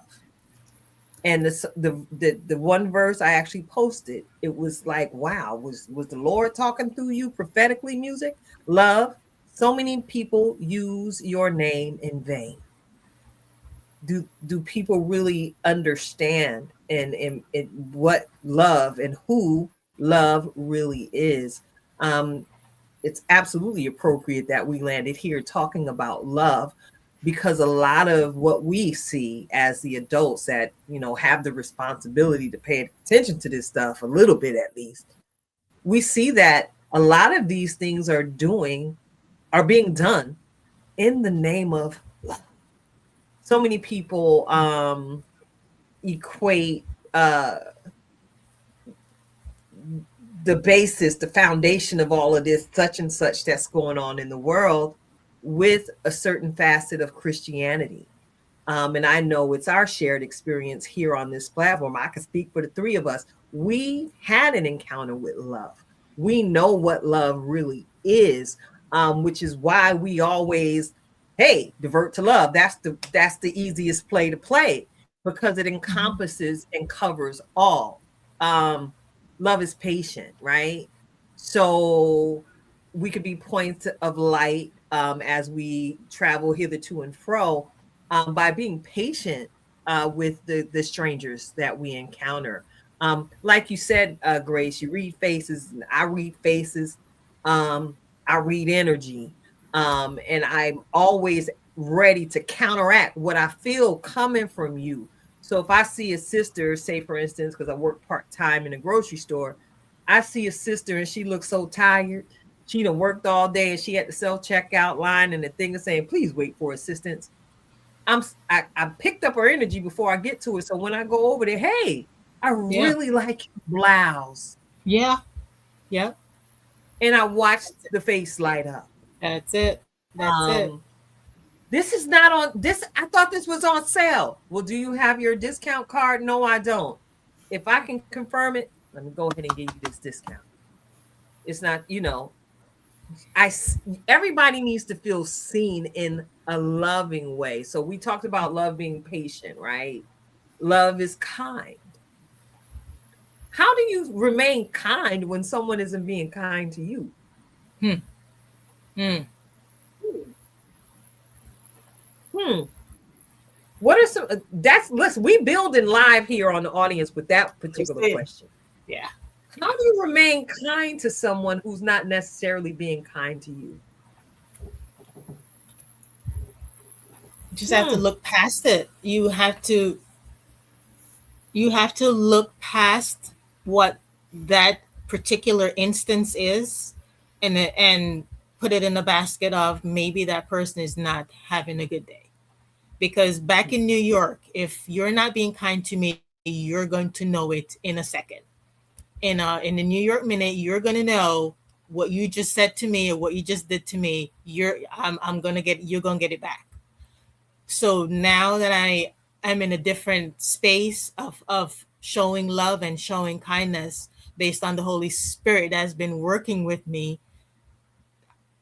And the one verse I actually posted, it was like, wow, was the Lord talking through you prophetically? Music, love. So many people use your name in vain. Do people really understand and what love and who love really is? It's absolutely appropriate that we landed here talking about love, because a lot of what we see as the adults that have the responsibility to pay attention to this stuff a little bit, at least, we see that a lot of these things are being done in the name of love. So many people equate the basis, the foundation of all of this, such and such that's going on in the world, with a certain facet of Christianity. And I know it's our shared experience here on this platform. I can speak for the three of us. We had an encounter with love. We know what love really is, which is why we always, hey, divert to love. That's the easiest play to play, because it encompasses and covers all. Love is patient, right? So we could be points of light as we travel hitherto and fro by being patient with the strangers that we encounter. Like you said, Grace, you read faces, and I read faces. I read energy, and I'm always ready to counteract what I feel coming from you. So if I see a sister, say for instance, because I work part-time in a grocery store, I see a sister and she looks so tired. She done worked all day and she had the self-checkout line and the thing is saying, please wait for assistance. I picked up her energy before I get to it. So when I go over there, hey, I really like your blouse.
Yeah. Yep.
And I watched the face light up.
That's it. That's it.
This is not on this. I thought this was on sale. Well, do you have your discount card? No, I don't. If I can confirm it, let me go ahead and give you this discount. It's not, everybody needs to feel seen in a loving way. So we talked about love being patient, right? Love is kind. How do you remain kind when someone isn't being kind to you? What are some listen, we building live here on the audience with that particular question.
Yeah.
How do you remain kind to someone who's not necessarily being kind to you?
You just have to look past it. You have to look past what that particular instance is and put it in the basket of maybe that person is not having a good day. Because back in New York, if you're not being kind to me, you're going to know it in a second. In the New York minute, you're going to know what you just said to me or what you just did to me. You're going to get it back. So now that I'm in a different space of showing love and showing kindness based on the Holy Spirit that's been working with me,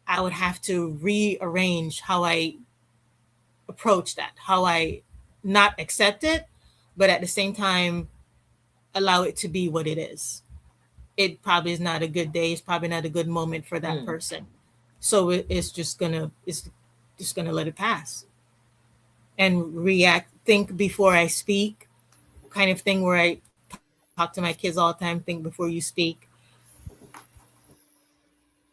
I would have to rearrange how I approach that, how I not accept it, but at the same time, allow it to be what it is. It probably is not a good day. It's probably not a good moment for that person. So it's just gonna let it pass and react, think before I speak, kind of thing where I talk to my kids all the time, think before you speak.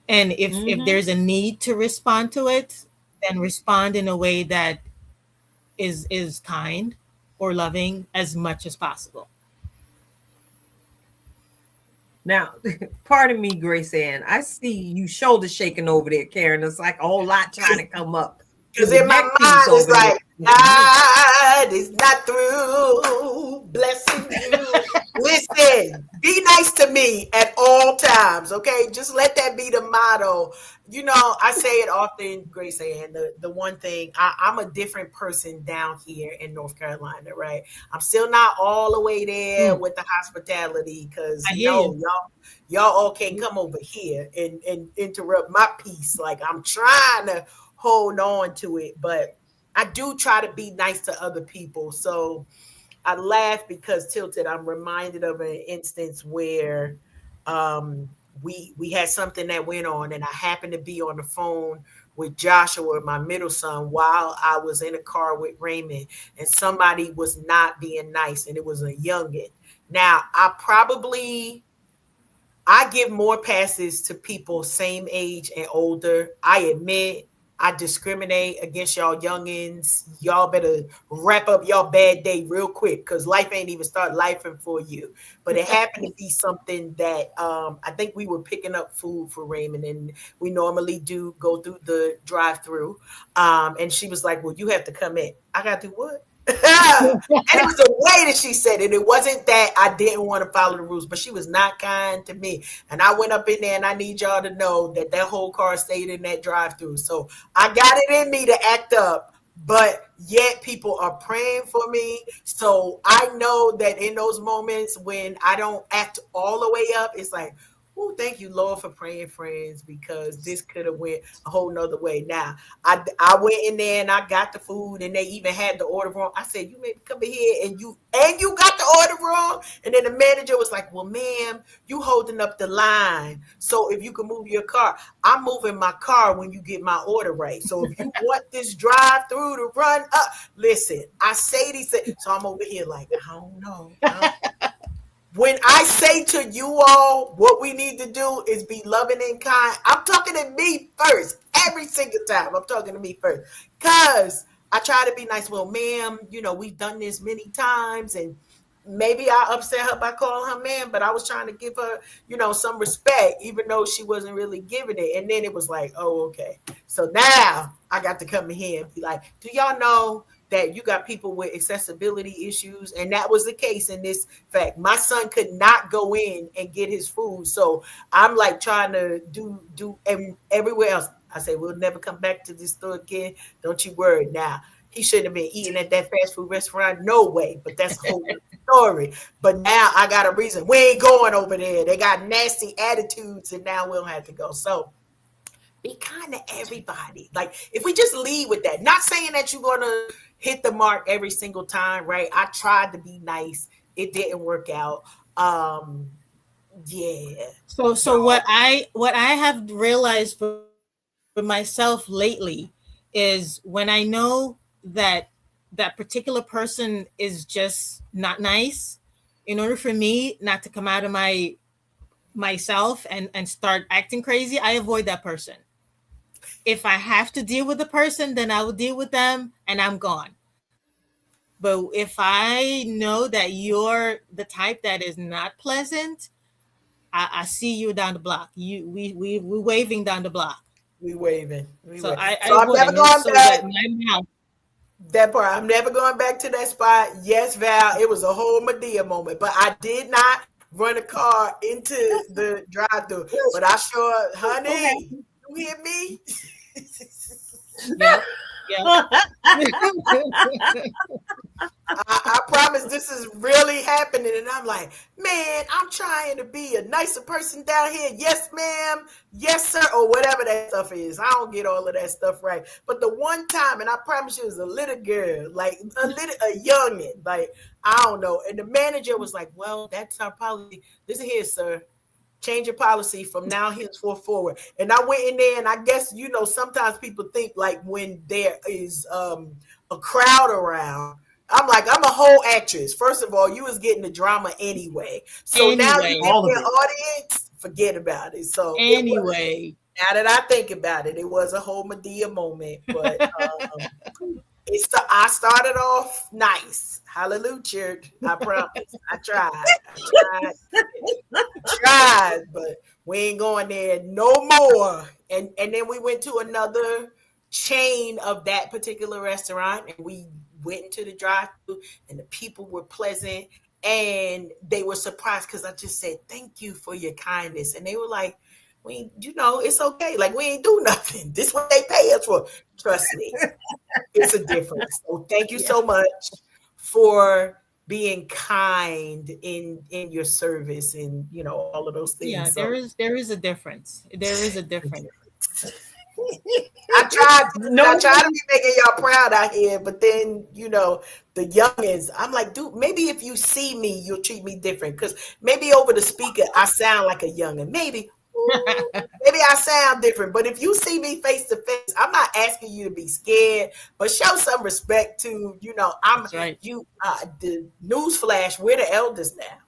And if there's a need to respond to it, then respond in a way that is kind or loving as much as possible.
Now, pardon me, GraceAnn. I see you shoulder shaking over there, Karen. It's like a whole lot trying to come up.
Because in my mind, it's like, God is not through blessing you. Listen, be nice to me at all times, okay? Just let that be the motto. I say it often, GraceAnn, the one thing, I'm a different person down here in North Carolina, right? I'm still not all the way there with the hospitality because, y'all all can't come over here and interrupt my peace. Like, I'm trying to hold on to it, but I do try to be nice to other people. So I laugh because, Tilted, I'm reminded of an instance where we had something that went on, and I happened to be on the phone with Joshua, my middle son, while I was in a car with Raymond, and somebody was not being nice, and it was a youngin. Now, I give more passes to people same age and older. I admit I discriminate against y'all youngins. Y'all better wrap up y'all bad day real quick because life ain't even start lifing for you. But it happened to be something that I think we were picking up food for Raymond, and we normally do go through the drive-through. And she was like, well, you have to come in. I got to do what? And it was the way that she said it. It wasn't that I didn't want to follow the rules, but she was not kind to me. And I went up in there, and I need y'all to know that whole car stayed in that drive-through. So I got it in me to act up, but yet people are praying for me. So I know that in those moments when I don't act all the way up, it's like, Oh, thank you, Lord, for praying, friends, because this could have went a whole nother way. Now, I went in there and I got the food, and they even had the order wrong. I said, "You may come in here and you got the order wrong." And then the manager was like, "Well, ma'am, you holding up the line, so if you can move your car, I'm moving my car when you get my order right. So if you want this drive-through to run up, listen." I say these things, so I'm over here like, I don't know. When I say to you all, what we need to do is be loving and kind, I'm talking to me first. Every single time I'm talking to me first. Because I try to be nice. Well, ma'am, we've done this many times, and maybe I upset her by calling her ma'am, but I was trying to give her, some respect, even though she wasn't really giving it. And then it was like, oh, okay. So now I got to come in here and be like, do y'all know that you got people with accessibility issues? And that was the case in this fact. My son could not go in and get his food. So I'm like trying to do everywhere else. I say, we'll never come back to this store again. Don't you worry. Now, he shouldn't have been eating at that fast food restaurant. No way. But that's a whole story. But now I got a reason. We ain't going over there. They got nasty attitudes, and now we don't have to go. So be kind to everybody. Like, if we just lead with that, not saying that you're going to hit the mark every single time, right? I tried to be nice. It didn't work out. Yeah.
So what I have realized for myself lately is when I know that particular person is just not nice, in order for me not to come out of myself and start acting crazy, I avoid that person. If I have to deal with the person, then I will deal with them and I'm gone. But if I know that you're the type that is not pleasant, I see you down the block. We waving down the block.
We waving.
So I'm
never going back. That part, I'm never going back to that spot. Yes, Val, it was a whole Medea moment, but I did not run a car into the drive-thru. But I sure, honey, okay. You hear me?
Yeah.
I promise this is really happening, and I'm like, man, I'm trying to be a nicer person down here. Yes, ma'am. Yes, sir. Or whatever that stuff is. I don't get all of that stuff right. But the one time, and I promise you, it was a little girl, like a youngin', like, I don't know. And the manager was like, well, that's our policy. Listen here, sir. Change your policy from now henceforth forward. And I went in there, and I guess, sometimes people think like when there is a crowd around, I'm like, I'm a whole actress. First of all, you was getting the drama anyway. So now you get the audience, forget about it. So
anyway,
now that I think about it, it was a whole Medea moment. But I started off nice. Hallelujah. I promise. I tried, but we ain't going there no more. And then we went to another chain of that particular restaurant, and we went into the drive-thru, and the people were pleasant, and they were surprised because I just said, thank you for your kindness. And they were like, it's okay. Like, we ain't do nothing. This is what they pay us for. Trust me. It's a difference. So thank you so much for being kind in your service and, all of those things.
Yeah,
so,
there is a difference. There is a difference.
I tried to be making y'all proud out here, but then, the youngins, I'm like, dude, maybe if you see me, you'll treat me different. Because maybe over the speaker, I sound like a youngin. Maybe I sound different. But if you see me face to face, I'm not asking you to be scared, but show some respect to,
That's right.
The newsflash, we're the elders now.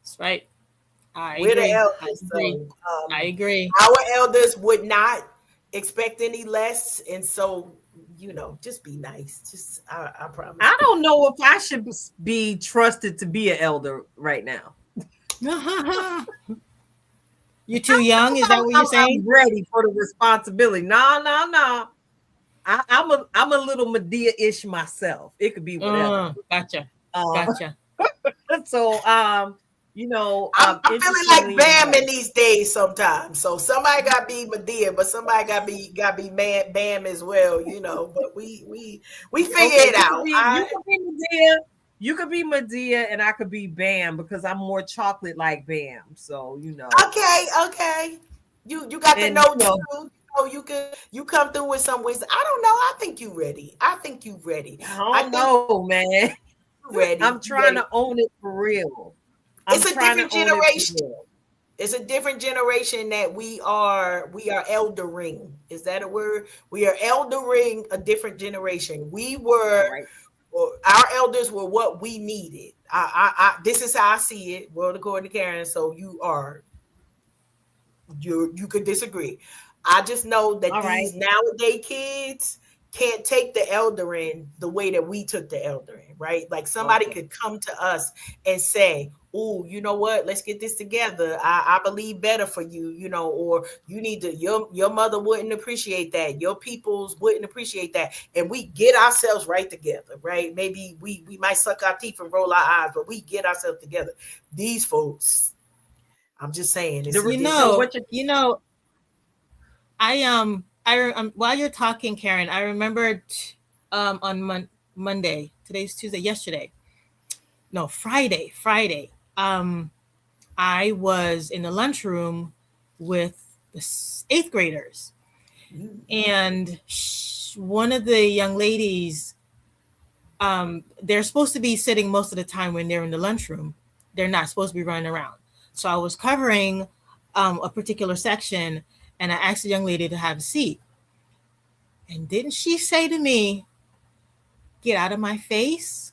That's right.
We're the elders.
I agree.
Our elders would not expect any less. And so, just be nice. Just, I promise.
I don't know if I should be trusted to be an elder right now.
You're too young? Is that what you're saying?
I'm ready for the responsibility. No. I'm a little Medea-ish myself. It could be whatever.
Gotcha.
So, I'm
feeling like Bam in these days sometimes. So somebody got to be Medea, but somebody got to be Bam as well, But we figure it out.
You can be Medea, You could be Medea and I could be Bam because I'm more chocolate like Bam. So
Okay. You got the
and
note too. You come through with some wisdom. I don't know. I think you ready.
I
I
don't
think
know, man.
you ready.
I'm trying to own it for real. I'm
It's a
trying to
different
own it for
generation.
real.
It's a different generation that we are eldering. Is that a word? We are eldering a different generation.
All right.
Our elders were what we needed. This is how I see it. World according to Karen. So you could disagree. I just know that
All right.
these nowadays kids can't take the eldering the way that we took the eldering, right? Like somebody
Okay.
could come to us and say, "Oh, you know what? Let's get this together. I believe better for you, or you need to. Your mother wouldn't appreciate that. Your peoples wouldn't appreciate that." And we get ourselves right together, right? Maybe we might suck our teeth and roll our eyes, but we get ourselves together. These folks, I'm just saying, it's a
So
different.
what you
While you're talking, Karen, I remembered on Monday. Today's Tuesday. Yesterday, no, Friday. I was in the lunchroom with the eighth graders, and one of the young ladies, they're supposed to be sitting most of the time when they're in the lunchroom. They're not supposed to be running around. So I was covering a particular section, and I asked the young lady to have a seat. And didn't she say to me, "Get out of my face"?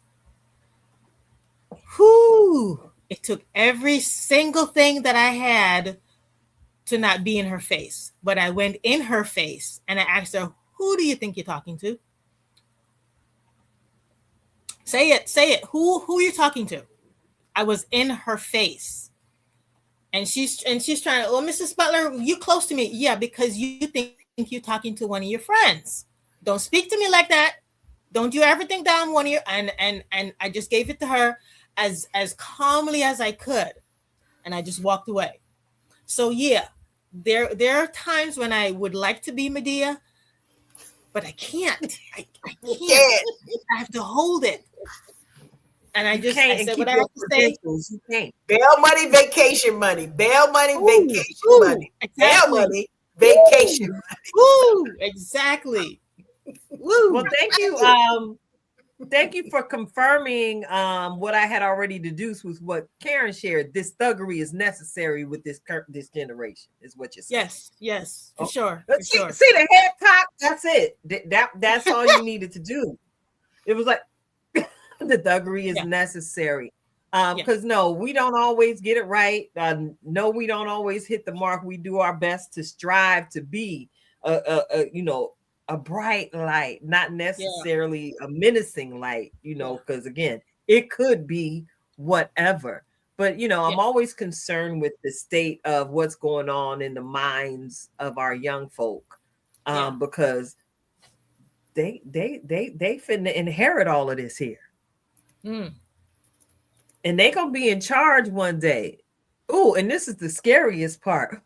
Whoo! It took every single thing that I had to not be in her face. But I went in her face and I asked her, "Who do you think you're talking to? Say it. Who are you talking to?" I was in her face. And she's trying to, "Well, Mrs. Butler, you close to me." "Yeah, because you think you're talking to one of your friends. Don't speak to me like that. Don't you ever think that I'm one of your," and I just gave it to her as calmly as I could. And I just walked away. So yeah, there are times when I would like to be Medea, but I can't. I can't. I have to hold it. And I said what I have to say.
You can't.
Bail money, vacation money. Bail money, vacation money.
Exactly.
Bail money, vacation money.
Woo! Exactly. Woo!
Well, thank you for confirming what I had already deduced with what Karen shared. This thuggery is necessary with this generation, is what you're saying.
Yes, for sure.
See the head cock? That's it. That's all you needed to do. It was like the thuggery is necessary. Because no, we don't always get it right. No, we don't always hit the mark. We do our best to strive to be a bright light, not necessarily a menacing light, because again, it could be whatever. But I'm always concerned with the state of what's going on in the minds of our young folk, because they finna inherit all of this here. And they gonna be in charge one day. Oh, and this is the scariest part.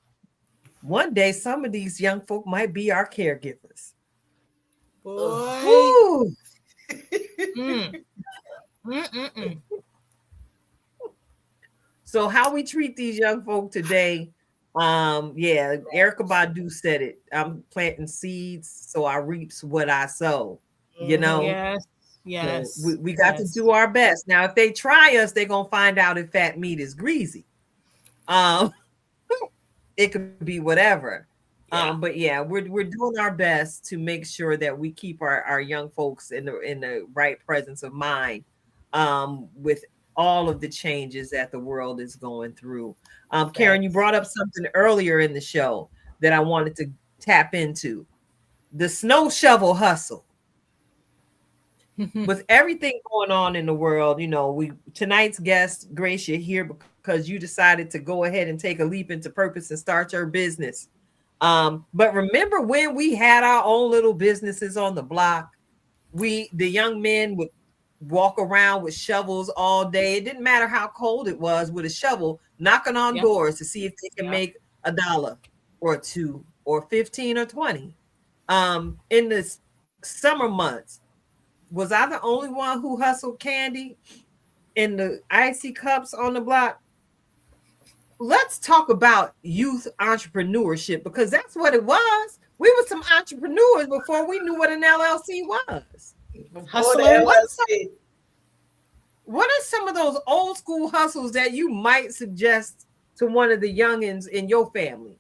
One day, some of these young folk might be our caregivers.
Boy.
So how we treat these young folk today, Erykah Badu said it. I'm planting seeds, so I reaps what I sow.
Yes.
So we got to do our best. Now, if they try us, they're gonna find out if fat meat is greasy. It could be whatever. But yeah, we're doing our best to make sure that we keep our young folks in the right presence of mind, with all of the changes that the world is going through. Karen, you brought up something earlier in the show that I wanted to tap into: the snow shovel hustle. With everything going on in the world, tonight's guest, Grace, you're here because you decided to go ahead and take a leap into purpose and start your business. But remember when we had our own little businesses on the block? The young men would walk around with shovels all day. It didn't matter how cold it was, with a shovel, knocking on doors to see if they can make $1 or $2 or 15 or 20. In the summer months, was I the only one who hustled candy? in the icy cups on the block. Let's talk about youth entrepreneurship, because that's what it was. We were some entrepreneurs before we knew what an LLC was.
Hustler.
What are some of those old school hustles that you might suggest to one of the youngins in your family?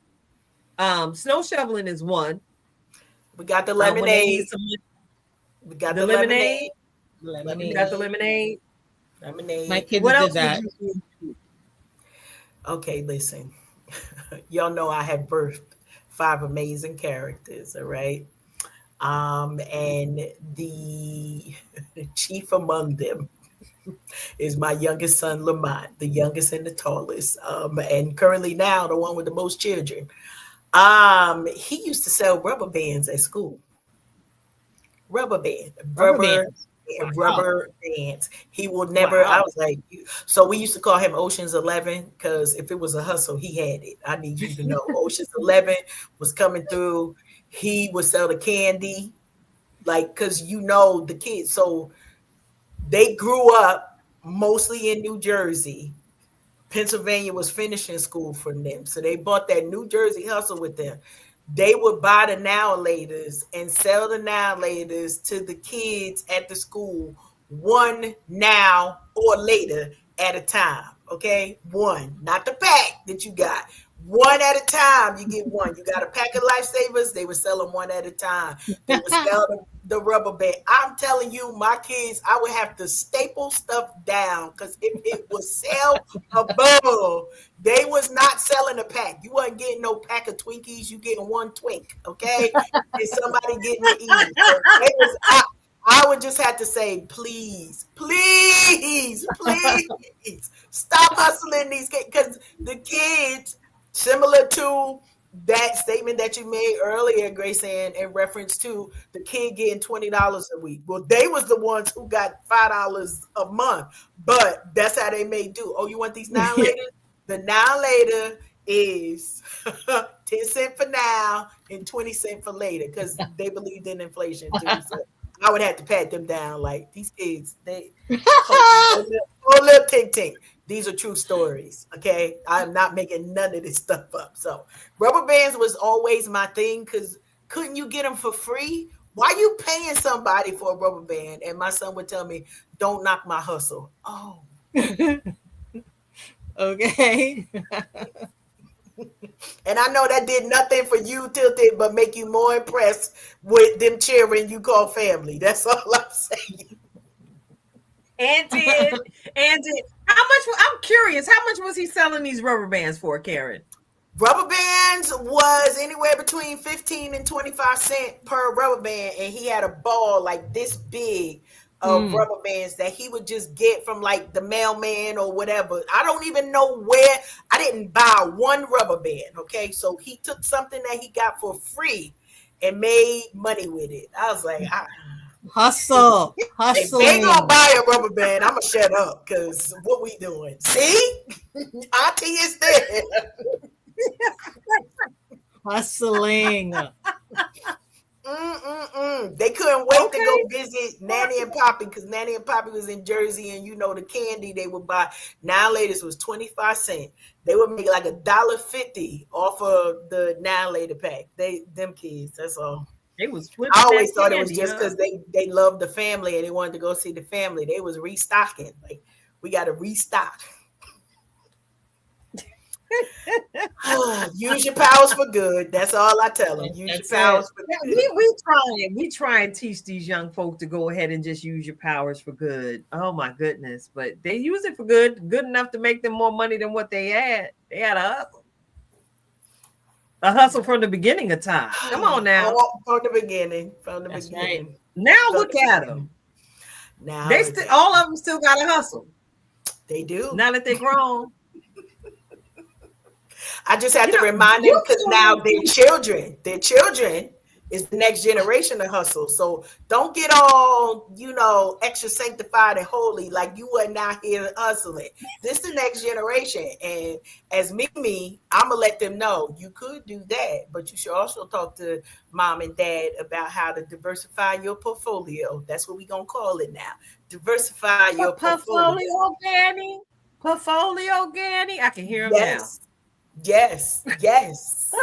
Snow shoveling is one.
We got the lemonade. We got the lemonade.
We got the lemonade.
Lemonade.
My kids
What
did
else
that.
would you do?
Okay, listen. Y'all know I have birthed 5 amazing characters, all right? And the chief among them is my youngest son, Lamont, the youngest and the tallest, and currently now the one with the most children. He used to sell rubber bands at school. Rubber bands. He will never. Wow. I was like, so we used to call him Ocean's 11 because if it was a hustle, he had it. I need you to know, Ocean's 11 was coming through. He would sell the candy, like, because the kids. So they grew up mostly in New Jersey. Pennsylvania was finishing school for them, so they bought that New Jersey hustle with them. They would buy the now laters and sell the now laters to the kids at the school, one now or later at a time. Okay, one, not the pack that you got. One at a time, you get one. You got a pack of Lifesavers, they would sell them one at a time. They would sell the rubber band. I'm telling you, my kids, I would have to staple stuff down because if it was sell above, they was not selling a pack. You wasn't getting no pack of Twinkies. You getting one Twink, okay? And somebody getting to eat. So I would just have to say, please, stop hustling these kids, because the kids, similar to that statement that you made earlier, GraceAnn, in reference to the kid getting $20 a week. Well, they was the ones who got $5 a month, but that's how they made do. Oh, you want these now later? The now later is 10 cents for now and 20 cents for later, because they believed in inflation too. So I would have to pat them down like these kids. They oh, little tink. These are true stories, okay? I'm not making none of this stuff up. So rubber bands was always my thing, because couldn't you get them for free? Why you paying somebody for a rubber band? And my son would tell me, don't knock my hustle. Oh.
Okay.
And I know that did nothing for you, Tilted, but make you more impressed with them cheering you call family. That's all I'm saying.
And did. How much? I'm curious. How much was he selling these rubber bands for, Karen?
Rubber bands was anywhere between 15 and 25 cents per rubber band, and he had a ball like this big of rubber bands that he would just get from like the mailman or whatever. I don't even know where. I didn't buy one rubber band. Okay, so he took something that he got for free and made money with it. I was like,
hustle.
If they gonna buy a rubber band, I'm gonna shut up, because what we doing? See, Auntie is there.
Hustling.
They couldn't wait to go visit Nanny and Poppy, because Nanny and Poppy was in Jersey, and the candy they would buy now latest was 25 cents. They would make like $1.50 off of the now later pack. Them kids, that's all. I always thought it was just because they loved the family and they wanted to go see the family. They was restocking. Like, we got to restock. Use your powers for good. That's all I tell them. Use your powers for good.
We try and teach these young folk to go ahead and just use your powers for good. Oh my goodness. But they use it for good enough to make them more money than what they had. They had a hustle. A hustle from the beginning of time. Come on now.
From the beginning.
Right. Now look at them. Now all of them still got a hustle.
They do.
Now that they're grown.
I just have to remind them, because now their children It's the next generation of hustle. So don't get all, extra sanctified and holy like you wasn't out here hustling. This is the next generation. And as Mimi, I'm going to let them know you could do that, but you should also talk to mom and dad about how to diversify your portfolio. That's what we're going to call it now. Diversify your portfolio.
Portfolio, Ganny. I can hear him
Yes. Yes.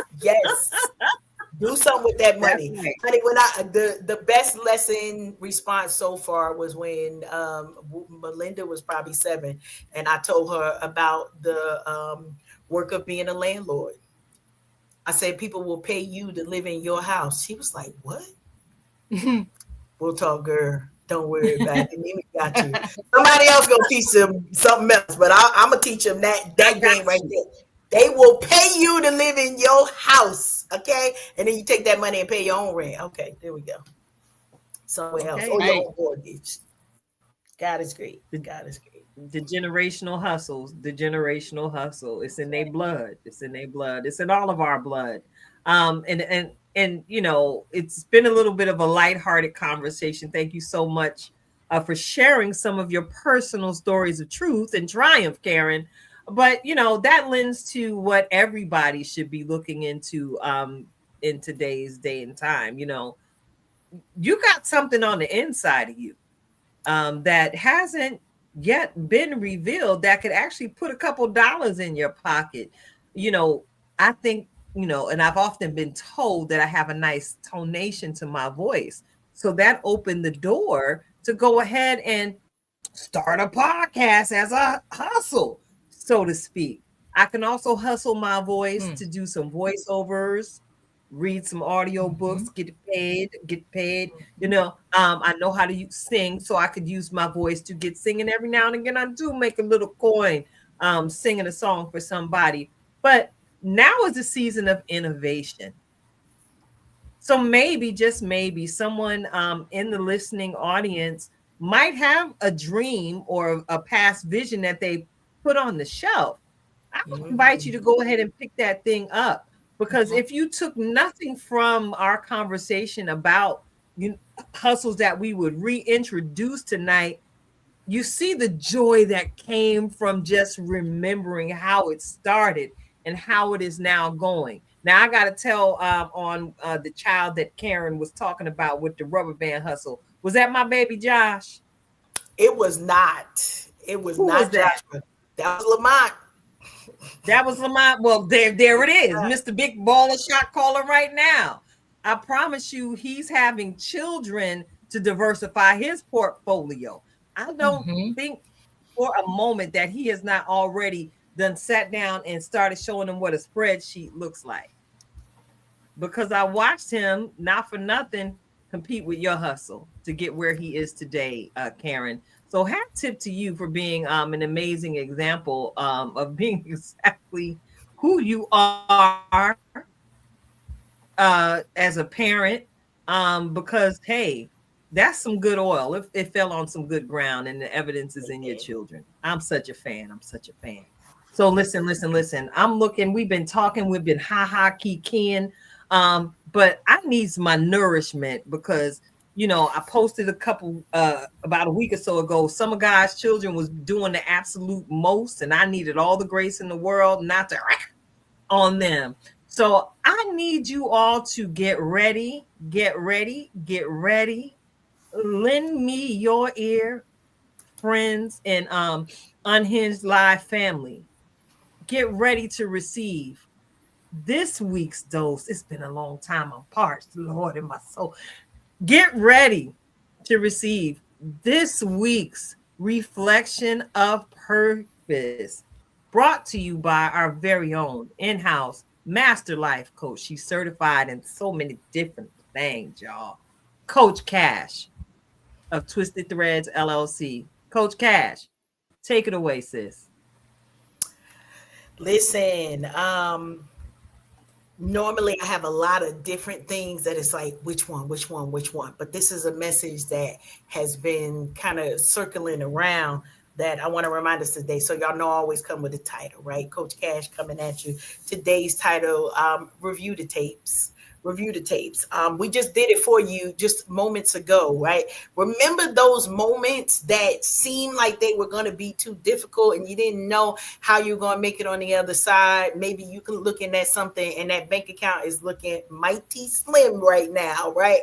Do something with that money.
Right.
Honey, when the best lesson response so far was when Melinda was probably 7, and I told her about the work of being a landlord. I said people will pay you to live in your house. She was like, "What?" We'll talk, girl. Don't worry about it. Mimi got you. Somebody else gonna teach them something else, but I'm gonna teach them that game right there. They will pay you to live in your house, okay? And then you take that money and pay your own rent. Okay, there we go. Somewhere else. Or your own mortgage. God is great. God is great.
The generational hustles. It's in their blood. It's in all of our blood. And it's been a little bit of a lighthearted conversation. Thank you so much for sharing some of your personal stories of truth and triumph, Karen. But that lends to what everybody should be looking into in today's day and time. You got something on the inside of you that hasn't yet been revealed that could actually put a couple dollars in your pocket. I think, and I've often been told that I have a nice tonation to my voice. So that opened the door to go ahead and start a podcast as a hustle, so to speak. I can also hustle my voice to do some voiceovers, read some audio books, get paid. I know how to sing, so I could use my voice to get singing every now and again. I do make a little coin singing a song for somebody. But now is the season of innovation. So maybe, just maybe, someone in the listening audience might have a dream or a past vision that they put on the shelf. I would invite you to go ahead and pick that thing up, because if you took nothing from our conversation about hustles that we would reintroduce tonight, you see the joy that came from just remembering how it started and how it is now going. Now, I got to tell on the child that Karen was talking about with the rubber band hustle. Was that my baby Josh?
It was not. It was not Joshua. That was Lamont.
That was Lamont. Well, there it is. Mr. Big Baller Shot Caller right now. I promise you, he's having children to diversify his portfolio. I don't think for a moment that he has not already done sat down and started showing them what a spreadsheet looks like. Because I watched him, not for nothing, compete with your hustle to get where he is today, Karen. So hat tip to you for being an amazing example of being exactly who you are as a parent. Because, hey, that's some good oil. It fell on some good ground, and the evidence is in your children. I'm such a fan. So listen. I'm looking. We've been talking. We've been kikiing. But I need my nourishment because, I posted a couple about a week or so ago. Some of God's children was doing the absolute most, and I needed all the grace in the world not to on them. So I need you all to get ready. Lend me your ear, friends, and Unhinged Live family. Get ready to receive this week's dose. It's been a long time. I'm parched, Lord, in my soul. Get ready to receive this week's Reflection of Purpose, brought to you by our very own in-house master life coach. She's certified in so many different things, y'all. Coach Cash of Twisted Threads LLC. Coach Cash, take it away, sis.
Listen, normally I have a lot of different things that it's like, which one? But this is a message that has been kind of circling around that I want to remind us today. So y'all know I always come with a title, right? Coach Cash coming at you. Today's title, review the tapes. review the tapes. We just did it for you just moments ago, right? Remember those moments that seemed like they were going to be too difficult and you didn't know how you're going to make it on the other side. Maybe you can looking at something and that bank account is looking mighty slim right now, right?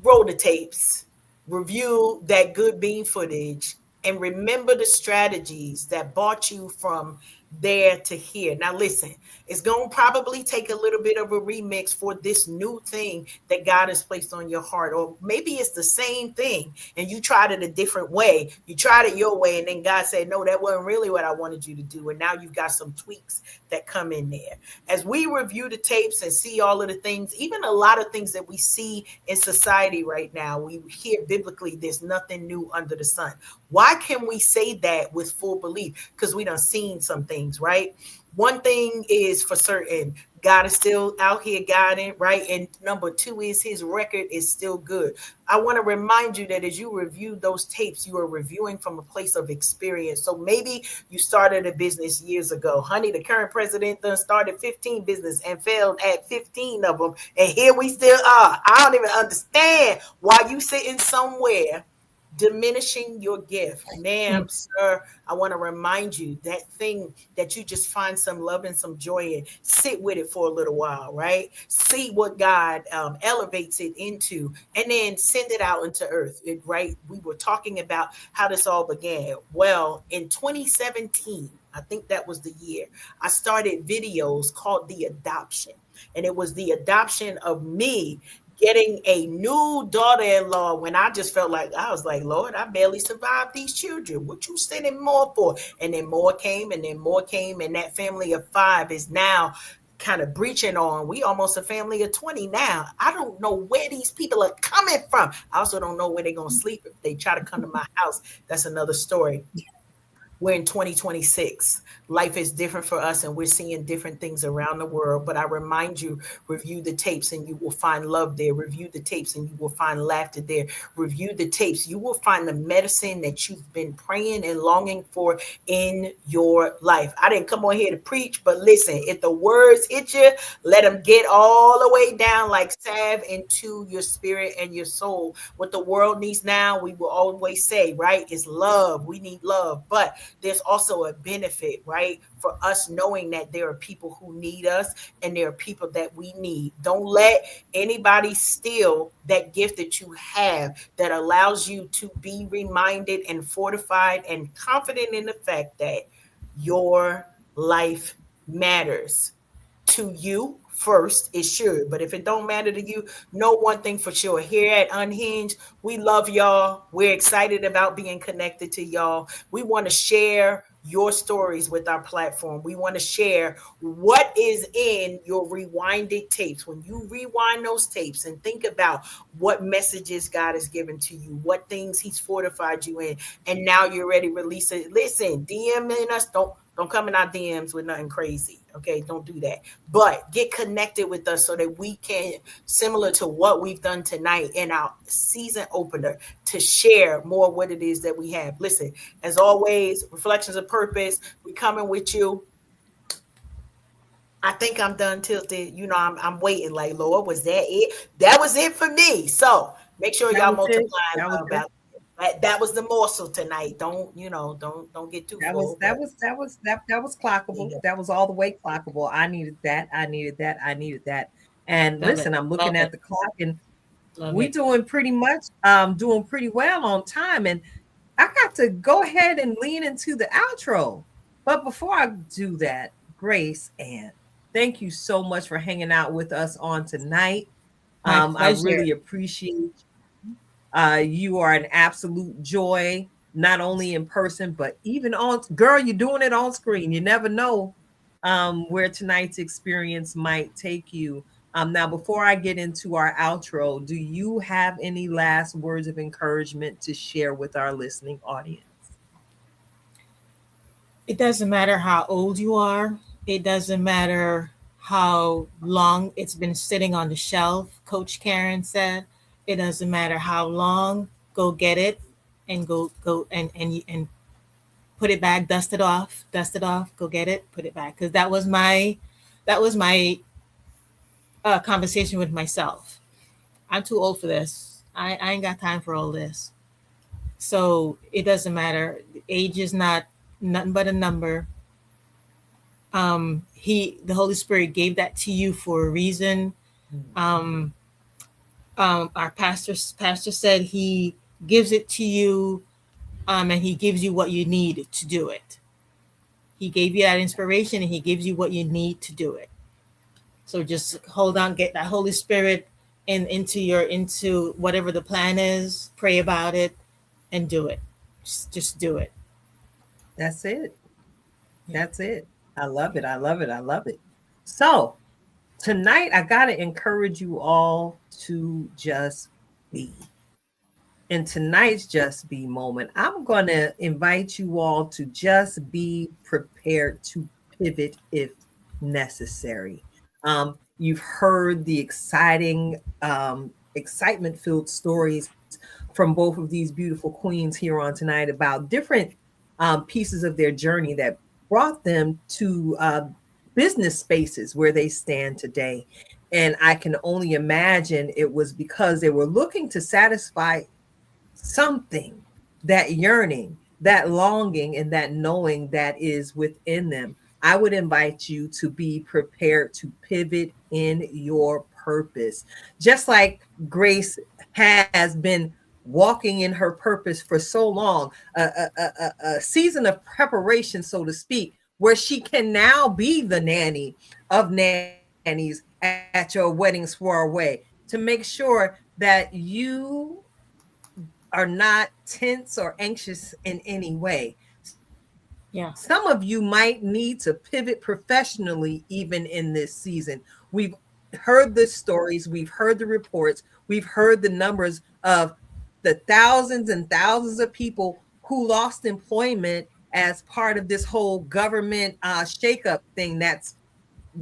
Roll the tapes, review that good bean footage, and remember the strategies that brought you from there to here. Now, listen, it's going to probably take a little bit of a remix for this new thing that God has placed on your heart. Or maybe it's the same thing and you tried it a different way. You tried it your way, and then God said, no, that wasn't really what I wanted you to do. And now you've got some tweaks that come in there. As we review the tapes and see all of the things, even a lot of things that we see in society right now, we hear biblically, there's nothing new under the sun. Why can we say that with full belief? Because we done seen some things, right? One thing is for certain, God is still out here guiding, right? And number two is his record is still good. I want to remind you that as you review those tapes, you are reviewing from a place of experience. So maybe you started a business years ago. Honey, the current president done started 15 business and failed at 15 of them. And here we still are. I don't even understand why you sitting somewhere diminishing your gift. Ma'am, sir, I want to remind you that thing that you just find some love and some joy in, sit with it for a little while, right? See what God elevates it into, and then send it out into earth, right? We were talking about how this all began. Well, in 2017, I think that was the year, I started videos called The Adoption. And it was the adoption of me getting a new daughter-in-law when I just felt like, I was like, Lord, I barely survived these children. What you sending more for? And then more came, and then more came. And that family of 5 is now kind of breaching on. We almost a family of 20 now. I don't know where these people are coming from. I also don't know where they're going to sleep if they try to come to my house. That's another story. We're in 2026. Life is different for us, and we're seeing different things around the world. But I remind you, review the tapes and you will find love there. Review the tapes and you will find laughter there. Review the tapes. You will find the medicine that you've been praying and longing for in your life. I didn't come on here to preach, but listen, if the words hit you, let them get all the way down like salve into your spirit and your soul. What the world needs now, we will always say, right, is love. We need love. But there's also a benefit, right, for us knowing that there are people who need us and there are people that we need. Don't let anybody steal that gift that you have that allows you to be reminded and fortified and confident in the fact that your life matters to you. First, it should, but if it don't matter to you, know one thing for sure. Here at Unhinged, we love y'all. We're excited about being connected to y'all. We want to share your stories with our platform. We want to share what is in your rewinded tapes. When you rewind those tapes and think about what messages God has given to you, what things he's fortified you in, and now you're ready to release it. Listen, DMing us, don't come in our DMs with nothing crazy. Okay, don't do that. But get connected with us so that we can, similar to what we've done tonight in our season opener, to share more what it is that we have. Listen, as always, Reflections of Purpose, we coming with you. I think I'm done tilted. You know, I'm waiting like, Lord, was that it? That was it for me. So make sure y'all multiply. That was the morsel tonight. Don't get too full.
That was clockable.
Yeah.
That was all the way clockable. I needed that. And listen, I'm looking at the clock, and we're doing pretty well on time. And I got to go ahead and lean into the outro. But before I do that, GraceAnn, thank you so much for hanging out with us on tonight. I really appreciate you. You are an absolute joy, not only in person, but even on, girl, you're doing it on screen. You never know where tonight's experience might take you. Now, before I get into our outro, do you have any last words of encouragement to share with our listening audience?
It doesn't matter how old you are. It doesn't matter how long it's been sitting on the shelf, Coach Karen said. It doesn't matter how long. Go get it and go and put it back, dust it off, go get it, put it back. Because that was my conversation with myself. I'm too old for this. I ain't got time for all this. So it doesn't matter. Age is not nothing but a number. The Holy Spirit gave that to you for a reason. Our pastor said he gives it to you, and he gives you what you need to do it. He gave you that inspiration, and he gives you what you need to do it. So just hold on, get that Holy Spirit into whatever the plan is, pray about it, and do it. Just do it.
That's it. That's it. I love it. I love it. I love it. So tonight, I got to encourage you all to just be. In tonight's Just Be moment, I'm going to invite you all to just be prepared to pivot if necessary. You've heard the excitement-filled stories from both of these beautiful queens here on tonight about different pieces of their journey that brought them to business spaces where they stand today. And I can only imagine it was because they were looking to satisfy something, that yearning, that longing, and that knowing that is within them. I would invite you to be prepared to pivot in your purpose. Just like Grace has been walking in her purpose for so long, a season of preparation, so to speak, where she can now be the nanny of nannies at your wedding soiree, to make sure that you are not tense or anxious in any way.
Yeah.
Some of you might need to pivot professionally even in this season. We've heard the stories, we've heard the reports, we've heard the numbers of the thousands and thousands of people who lost employment as part of this whole government shakeup thing that's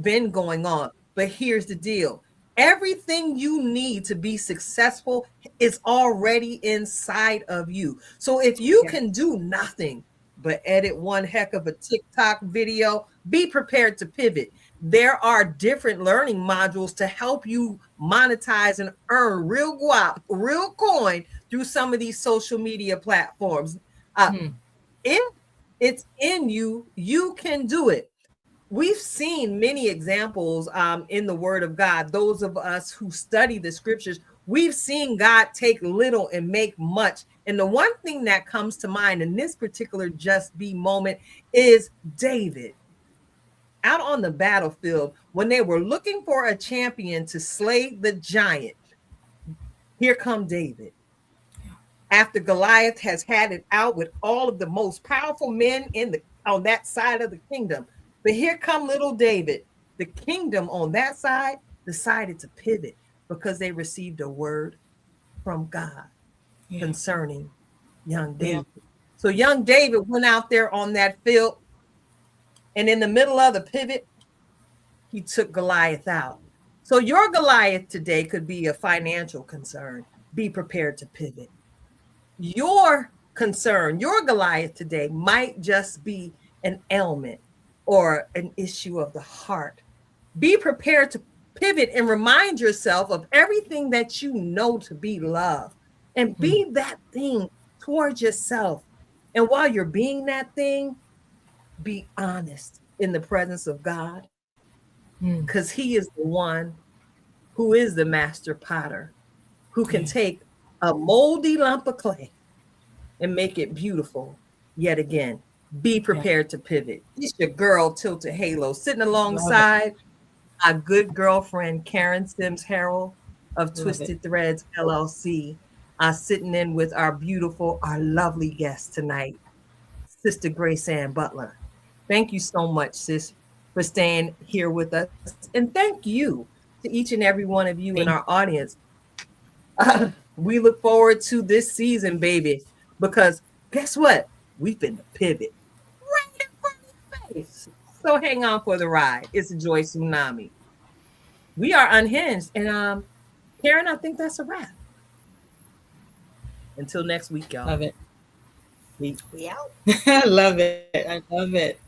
been going on. But here's the deal. Everything you need to be successful is already inside of you. So if you can do nothing but edit one heck of a TikTok video, be prepared to pivot. There are different learning modules to help you monetize and earn real guap, real coin through some of these social media platforms. If it's in you, you can do it. We've seen many examples in the Word of God. Those of us who study the scriptures, we've seen God take little and make much. And the one thing that comes to mind in this particular Just Be moment is David. Out on the battlefield, when they were looking for a champion to slay the giant, here come David. After Goliath has had it out with all of the most powerful men on that side of the kingdom. But here come little David. The kingdom on that side decided to pivot because they received a word from God concerning young David. So young David went out there on that field, and in the middle of the pivot, he took Goliath out. So your Goliath today could be a financial concern. Be prepared to pivot. Your concern, your Goliath today might just be an ailment or an issue of the heart. Be prepared to pivot and remind yourself of everything that you know to be love, and be that thing towards yourself. And while you're being that thing, be honest in the presence of God, because he is the one who is the master potter, who can take a moldy lump of clay and make it beautiful yet again. Be prepared to pivot. It's your girl, Tilted Halo, sitting alongside our good girlfriend, Karen Sims Harrell of Twisted Threads, LLC, sitting in with our lovely guest tonight, Sister GraceAnn Butler. Thank you so much, sis, for staying here with us. And thank you to each and every one of you in our audience. We look forward to this season, baby, because guess what? We've been to pivot. Right in front of your face. So hang on for the ride. It's a joy tsunami. We are unhinged. And Karen, I think that's a wrap. Until next week, y'all.
Love it.
We out.
I love it. I love it.